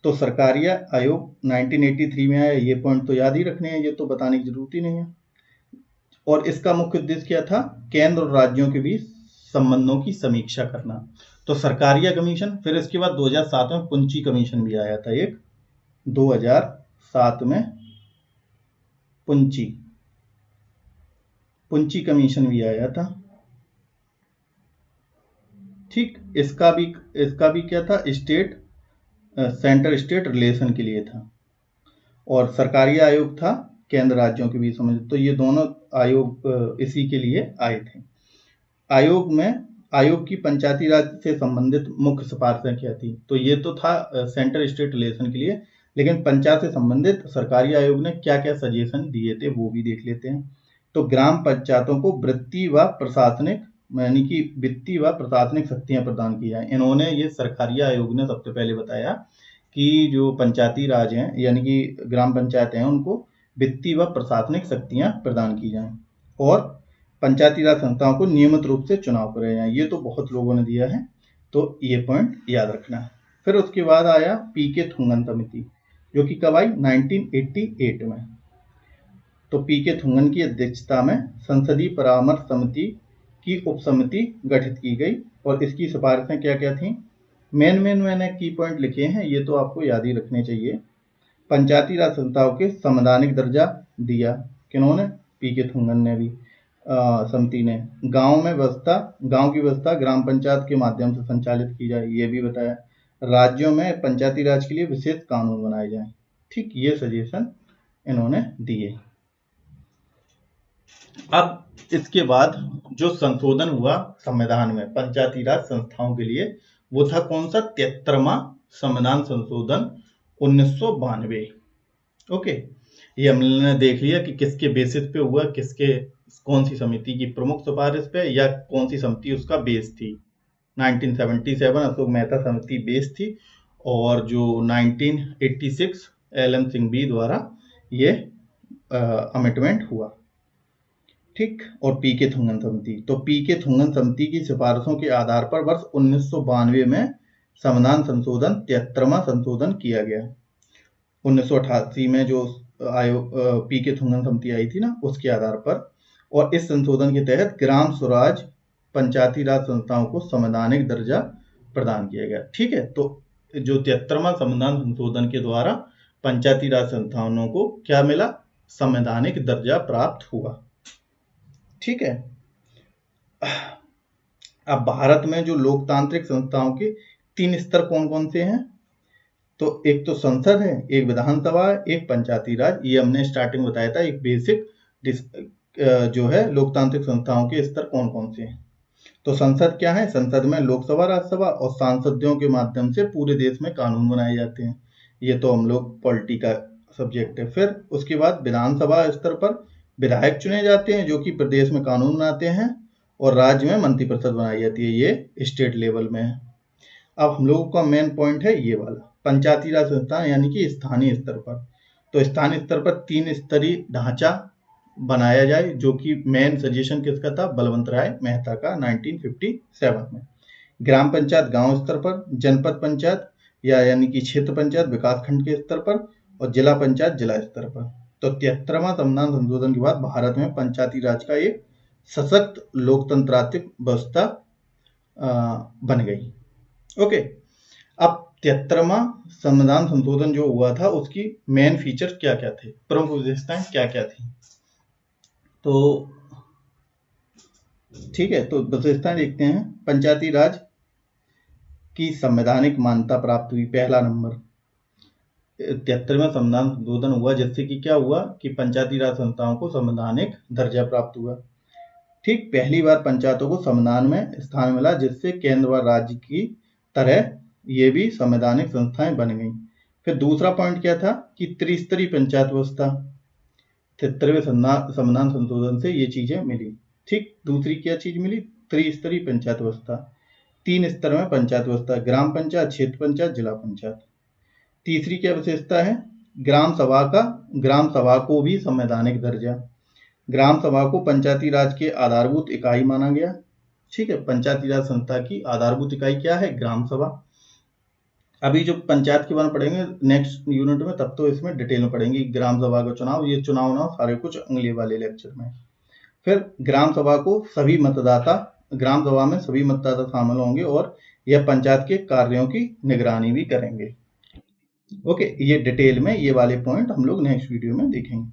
तो सरकारिया आयोग 1983 में आया, ये पॉइंट तो याद ही रखने हैं, ये तो बताने की जरूरत ही नहीं है। और इसका मुख्य उद्देश्य क्या था? केंद्र और राज्यों के बीच संबंधों की समीक्षा करना। तो सरकारिया कमीशन। फिर इसके बाद 2007 में पुंची कमीशन भी आया था एक, 2007 में पुंची कमीशन भी आया था। ठीक, इसका भी क्या था? सेंटर स्टेट रिलेशन के लिए था। और सरकारी आयोग था केंद्र राज्यों के बीच समझ। तो ये दोनों आयोग इसी के लिए आए थे। आयोग की पंचायती राज से संबंधित मुख्य सिफारिशें क्या थी? तो ये तो था सेंटर स्टेट रिलेशन के लिए, लेकिन पंचायत से संबंधित सरकारी आयोग ने क्या क्या सजेशन दिए थे वो भी देख लेते हैं। तो ग्राम पंचायतों को वृत्ति व प्रशासनिक यानी कि वित्तीय व प्रशासनिक शक्तियां प्रदान की जाए। इन्होंने, ये सरकारी आयोग ने सबसे पहले बताया कि जो पंचायती राज हैं यानी कि ग्राम पंचायत हैं उनको वित्तीय व प्रशासनिक शक्तियां प्रदान की जाएं और पंचायती राज संस्थाओं को नियमित रूप से चुनाव कराए जाएं। ये तो बहुत लोगों ने दिया है, तो ये पॉइंट याद रखना है। फिर उसके बाद आया पीके थुंगन समिति, जो कि कब आई? 1988 में। तो पीके थुंगन की अध्यक्षता में संसदीय परामर्श समिति की उप समिति गठित की गई और इसकी सिफारिशें क्या क्या थी? मैंने की पॉइंट लिखे हैं, ये तो आपको याद ही रखने चाहिए। पंचायती राज संस्थाओं के संवैधानिक दर्जा दिया, किन्होंने? पीके थुंगन ने भी समिति ने। गांव की व्यवस्था ग्राम पंचायत के माध्यम से संचालित की जाए, ये भी बताया। राज्यों में पंचायती राज के लिए विशेष कानून बनाए जाएं। ठीक, ये सजेशन इन्होंने दिए। अब इसके बाद जो संशोधन हुआ संविधान में पंचायती राज संस्थाओं के लिए, वो था कौन सा? 73वां संविधान संशोधन 1992। ओके, ये हमने देख लिया कि किसके बेसिस पे हुआ, कौन सी समिति की प्रमुख सिफारिश पे या कौन सी समिति उसका बेस थी। 1977 अशोक मेहता समिति बेस थी और जो 1986 LM सिंघवी द्वारा ये अमेंडमेंट हुआ। ठीक, और पीके थुंगन समिति, तो पीके थुंगन समिति की सिफारिशों के आधार पर वर्ष 1992 में संविधान संशोधन 73वां संशोधन किया गया। 1988 में जो पीके थुंगन समिति आई थी ना, उसके आधार पर, और इस संशोधन के तहत ग्राम स्वराज पंचायती राज संस्थाओं को संवैधानिक दर्जा प्रदान किया गया। ठीक है, तो जो 73वां संविधान संशोधन के द्वारा पंचायती राज संस्थानों को क्या मिला? संवैधानिक दर्जा प्राप्त हुआ। ठीक है, अब भारत में जो लोकतांत्रिक संस्थाओं के 3 स्तर कौन कौन से हैं? तो एक तो संसद है, एक विधानसभा है, एक पंचायती राज। ये हमने स्टार्टिंग बताया था, एक बेसिक जो है लोकतांत्रिक संस्थाओं के स्तर कौन कौन से हैं। तो संसद क्या है? संसद में लोकसभा, राज्यसभा और सांसदों के माध्यम से पूरे देश में कानून बनाए जाते हैं। ये तो हम लोग पॉलिटी का सब्जेक्ट है। फिर उसके बाद विधानसभा स्तर पर विधायक चुने जाते हैं जो कि प्रदेश में कानून बनाते हैं और राज्य में मंत्रिपरिषद बनाई जाती है, ये स्टेट लेवल में है। अब हम लोगों का मेन पॉइंट है ये वाला, पंचायती राज संस्थान यानी कि स्थानीय स्तर पर। तो स्थानीय स्तर पर 3 स्तरीय ढांचा बनाया जाए, जो कि मेन सजेशन किसका था? बलवंत राय मेहता का 1957 में। ग्राम पंचायत गांव स्तर पर, जनपद पंचायत यानी कि क्षेत्र पंचायत विकासखंड के स्तर पर और जिला पंचायत जिला स्तर पर। तो 73वां संविधान संशोधन के बाद भारत में पंचायती राज का एक सशक्त लोकतंत्रात्मक व्यवस्था बन गई। ओके, अब 73वां संविधान संशोधन जो हुआ था उसकी मेन फीचर क्या क्या थे, प्रमुख विशेषताएं क्या क्या थी? तो ठीक है, तो विशेषताएं देखते हैं। पंचायती राज की संवैधानिक मान्यता प्राप्त हुई, पहला नंबर। 73वां संविधान संशोधन हुआ जिससे कि क्या हुआ कि पंचायती राज संस्थाओं को संवैधानिक दर्जा प्राप्त हुआ। ठीक, पहली बार पंचायतों को संविधान में स्थान मिला जिससे केंद्र व राज्य की तरह ये भी संवैधानिक संस्थाएं बन गई। फिर दूसरा पॉइंट क्या था कि त्रिस्तरीय पंचायत व्यवस्था। 73वें संविधान संशोधन से ये चीजें मिली। ठीक, दूसरी क्या चीज मिली? त्रिस्तरीय पंचायत व्यवस्था। 3 स्तर में पंचायत व्यवस्था, ग्राम पंचायत, क्षेत्र पंचायत, जिला पंचायत। तीसरी क्या विशेषता है? ग्राम सभा को भी संवैधानिक दर्जा। ग्राम सभा को पंचायती राज के आधारभूत इकाई माना गया। ठीक है, पंचायती राज संस्था की आधारभूत इकाई क्या है? ग्राम सभा। अभी जो पंचायत के बारे में पढ़ेंगे नेक्स्ट यूनिट में, तब तो इसमें डिटेल में पढ़ेंगे। ग्राम सभा का चुनाव, ये चुनाव सारे कुछ अगले वाले लेक्चर में। फिर ग्राम सभा में सभी मतदाता शामिल होंगे और यह पंचायत के कार्यों की निगरानी भी करेंगे। ओके, ये डिटेल में ये वाले पॉइंट हम लोग नेक्स्ट वीडियो में देखेंगे।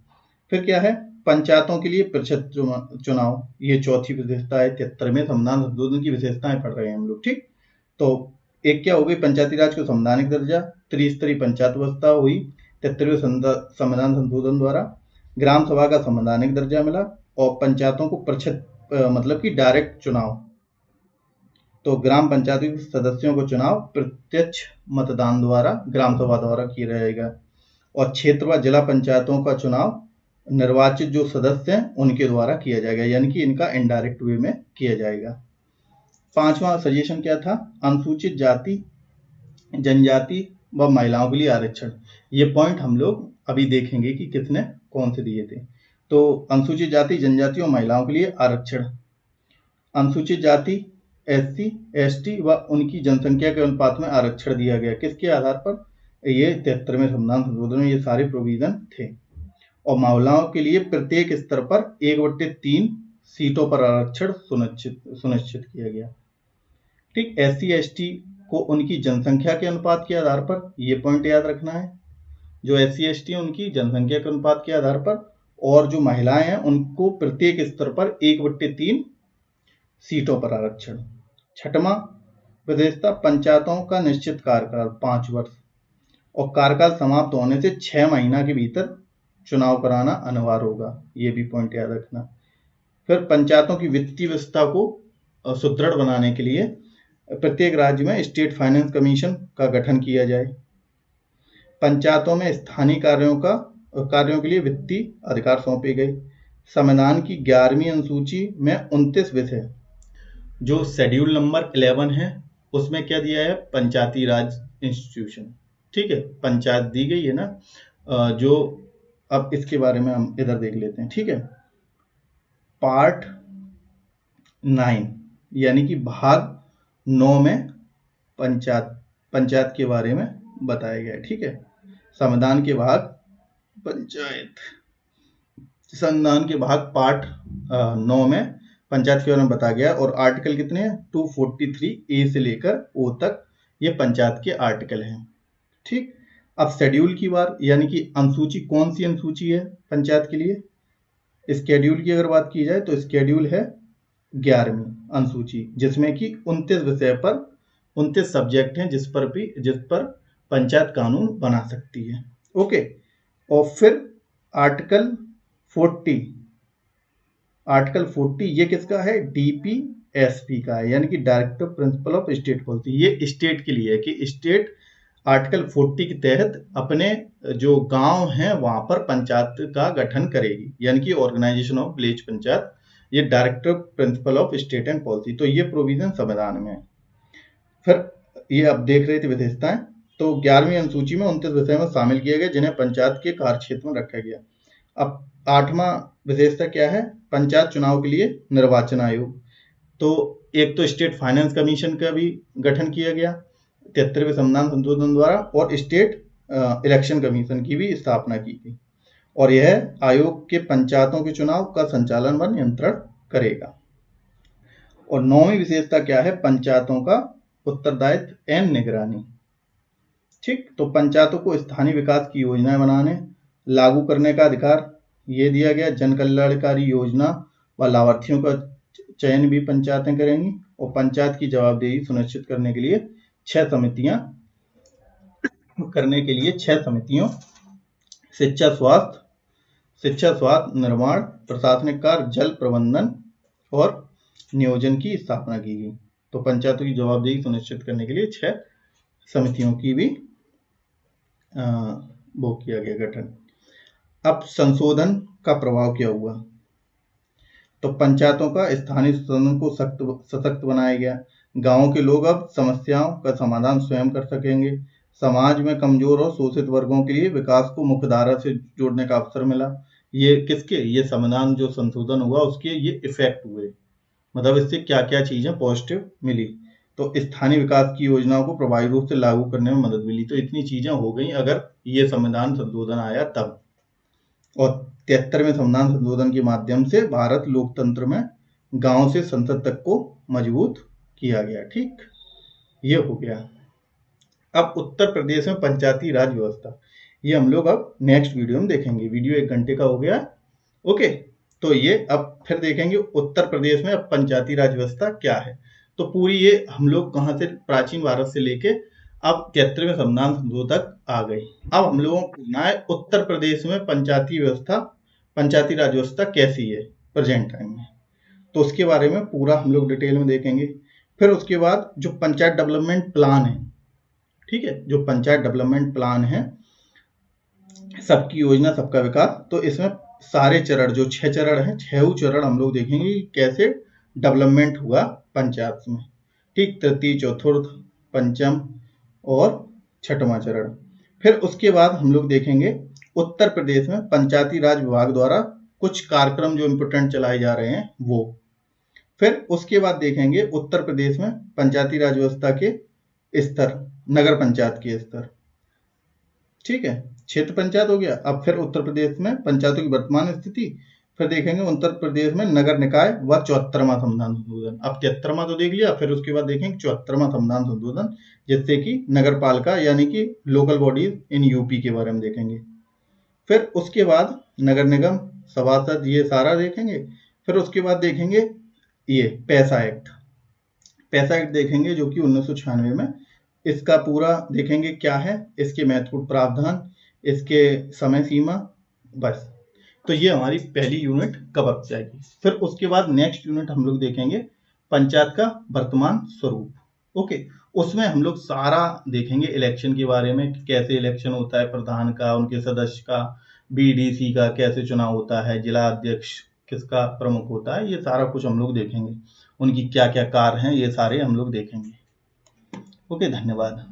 फिर क्या है? पंचायतों के लिए परिषद चुनाव, ये चौथी विशेषता है। 73वें संविधान संशोधन की विशेषताएं पढ़ रहे हैं हम लोग। ठीक, तो एक क्या हो गई? पंचायती राज को संवैधानिक दर्जा, त्रिस्तरीय पंचायत व्यवस्था हुई 73वें संविधान संशोधन द्वारा, ग्राम सभा का संवैधानिक दर्जा मिला और पंचायतों को परिषद मतलब कि डायरेक्ट चुनाव। तो ग्राम पंचायत के सदस्यों को चुनाव प्रत्यक्ष मतदान द्वारा ग्राम सभा द्वारा किया जाएगा और क्षेत्र व जिला पंचायतों का चुनाव निर्वाचित जो सदस्य हैं उनके द्वारा किया जाएगा, यानी कि इनका इनडायरेक्ट वे में किया जाएगा। पांचवा सजेशन क्या था? अनुसूचित जाति जनजाति व महिलाओं के लिए आरक्षण। ये पॉइंट हम लोग अभी देखेंगे कि किसने कौन से दिए थे। तो अनुसूचित जाति जनजाति और महिलाओं के लिए आरक्षण, अनुसूचित जाति SC ST व उनकी जनसंख्या के अनुपात में आरक्षण दिया गया। किसके आधार पर? ये 73वें संविधान संशोधन में ये सारे प्रोविजन थे। और महिलाओं के लिए प्रत्येक स्तर पर 1/3 सीटों पर आरक्षण सुनिश्चित किया गया। ठीक, SC ST को उनकी जनसंख्या के अनुपात के आधार पर, ये पॉइंट याद रखना है, जो SC ST उनकी जनसंख्या के अनुपात के आधार पर, और जो महिलाएं हैं उनको प्रत्येक स्तर पर 1/3 सीटों पर आरक्षण। छठवां विशेषता, पंचायतों का निश्चित कार्यकाल 5 वर्ष और कार्यकाल समाप्त होने से 6 महीना के भीतर चुनाव कराना अनिवार्य होगा, ये भी पॉइंट याद रखना। फिर पंचायतों की वित्तीय व्यवस्था को सुदृढ़ बनाने के लिए प्रत्येक राज्य में स्टेट फाइनेंस कमीशन का गठन किया जाए। पंचायतों में स्थानीय कार्यों के लिए वित्तीय अधिकार सौंपे गए। संविधान की 11वीं अनुसूची में 29 विषय, जो शेड्यूल नंबर 11 है उसमें क्या दिया है? पंचायती राज इंस्टीट्यूशन। ठीक है, पंचायत दी गई है ना, जो अब इसके बारे में हम इधर देख लेते हैं। ठीक है, पार्ट 9 यानी कि भाग 9 में पंचायत के बारे में बताया गया है। ठीक है, संविधान के भाग संविधान के भाग पार्ट 9 में पंचायत के बारे में बताया गया। और आर्टिकल कितने हैं? 243A से लेकर O तक ये पंचायत के आर्टिकल हैं। ठीक, अब शेड्यूल की बात, यानी कि अनुसूची, कौन सी अनुसूची है पंचायत के लिए? स्केड्यूल की अगर बात की जाए तो स्केड्यूल है 11वीं अनुसूची, जिसमें कि 29 विषय पर 29 सब्जेक्ट हैं जिस पर पंचायत कानून बना सकती है। ओके, और फिर आर्टिकल 40 ये किसका है? DPSP का है, यानी कि directive principle of state policy. ये स्टेट के लिए है कि स्टेट आर्टिकल 40 के तहत अपने जो गांव हैं वहां पर पंचायत का गठन करेगी, यानी कि ऑर्गेनाइजेशन ऑफ विलेज पंचायत, ये directive principle of state and policy. तो ये प्रोविजन संविधान में है। फिर ये आप देख रहे थे विशेषताएं, तो 11वीं अनुसूची में 29 विषय में शामिल किए गए जिन्हें पंचायत के कार्यक्षेत्र में रखा गया। अब 8वां विशेषता क्या है? पंचायत चुनाव के लिए निर्वाचन आयोग। तो एक तो स्टेट फाइनेंस कमीशन का भी गठन किया गया 73वें संविधान संशोधन द्वारा, और स्टेट इलेक्शन कमीशन की भी स्थापना की गई। और यह आयोग के पंचायतों के चुनाव का संचालन व नियंत्रण करेगा। और 9वीं विशेषता क्या है? पंचायतों का उत्तरदायित्व एवं निगरानी। ठीक, तो पंचायतों को स्थानीय विकास की योजनाएं बनाने, लागू करने का अधिकार ये दिया गया। जन कल्याणकारी योजना व लाभार्थियों का चयन भी पंचायतें करेंगी। और पंचायत की जवाबदेही सुनिश्चित करने के लिए 6 समितियों शिक्षा स्वास्थ्य निर्माण, प्रशासनिक कार्य, जल प्रबंधन और नियोजन की स्थापना की गई। तो पंचायतों की जवाबदेही सुनिश्चित करने के लिए 6 समितियों की भी वो किया गया गठन। अब संशोधन का प्रभाव क्या हुआ? तो पंचायतों का स्थानीय संसाधन को सशक्त बनाया गया। गांवों के लोग अब समस्याओं का समाधान स्वयं कर सकेंगे। समाज में कमजोर और शोषित वर्गों के लिए विकास को मुख्यधारा से जोड़ने का अवसर मिला। ये किसके? ये संविधान जो संशोधन हुआ उसके ये इफेक्ट हुए, मतलब इससे क्या क्या चीजें पॉजिटिव मिली। तो स्थानीय विकास की योजनाओं को प्रभावी रूप से लागू करने में मदद मिली। तो इतनी चीजें हो गई अगर ये संविधान संशोधन आया तब। और 73वें संविधान संशोधन के माध्यम से भारत लोकतंत्र में गांव से संसद तक को मजबूत किया गया। ठीक, ये हो गया। अब उत्तर प्रदेश में पंचायती राज व्यवस्था, ये हम लोग अब नेक्स्ट वीडियो में देखेंगे। वीडियो 1 घंटे का हो गया। ओके, तो ये अब फिर देखेंगे उत्तर प्रदेश में अब पंचायती राज व्यवस्था क्या है। तो पूरी ये हम लोग कहाँ से, प्राचीन भारत से लेके अब 73वें संविधान संशोधन तक आ गई। अब हम लोगों को पूछना है उत्तर प्रदेश में पंचायती राज व्यवस्था कैसी है प्रेजेंट टाइम में। तो उसके बारे में पूरा हम लोग डिटेल में देखेंगे। फिर उसके बाद जो पंचायत डेवलपमेंट प्लान है, ठीक है, जो पंचायत डेवलपमेंट प्लान है, सबकी योजना सबका विकास, तो इसमें सारे चरण जो 6 चरण हैं, 6 चरण हम लोग देखेंगे कि कैसे डेवलपमेंट हुआ पंचायत में। ठीक, तृतीय, चतुर्थ, पंचम और छठवां चरण। फिर उसके बाद हम लोग देखेंगे उत्तर प्रदेश में पंचायती राज विभाग द्वारा कुछ कार्यक्रम जो इम्पोर्टेंट चलाए जा रहे हैं वो। फिर उसके बाद देखेंगे उत्तर प्रदेश में पंचायती राज व्यवस्था के स्तर, नगर पंचायत के स्तर। ठीक है, क्षेत्र पंचायत हो गया। अब फिर उत्तर प्रदेश में पंचायतों की वर्तमान स्थिति। फिर देखेंगे उत्तर प्रदेश में नगर निकाय व 74वां संविधान संशोधन। अब 73वां तो देख लिया, फिर उसके बाद देखेंगे 74वां संविधान संशोधन, जिससे कि नगर पालिका यानी कि लोकल बॉडीज इन यूपी के बारे में देखेंगे। फिर उसके बाद नगर निगम, सभासद, ये सारा देखेंगे। फिर उसके बाद देखेंगे ये पैसा एक्ट। पैसा एक्ट देखेंगे जो कि 1996 में, इसका पूरा देखेंगे क्या है, इसके महत्वपूर्ण प्रावधान, इसके समय सीमा, बस। तो ये हमारी पहली यूनिट कवर हो जाएगी। फिर उसके बाद नेक्स्ट यूनिट हम लोग देखेंगे पंचायत का वर्तमान स्वरूप। ओके, उसमें हम लोग सारा देखेंगे इलेक्शन के बारे में, कैसे इलेक्शन होता है, प्रधान का, उनके सदस्य का, बीडीसी का कैसे चुनाव होता है, जिला अध्यक्ष किसका प्रमुख होता है, ये सारा कुछ हम लोग देखेंगे। उनकी क्या क्या कार्य हैं, ये सारे हम लोग देखेंगे। ओके, धन्यवाद।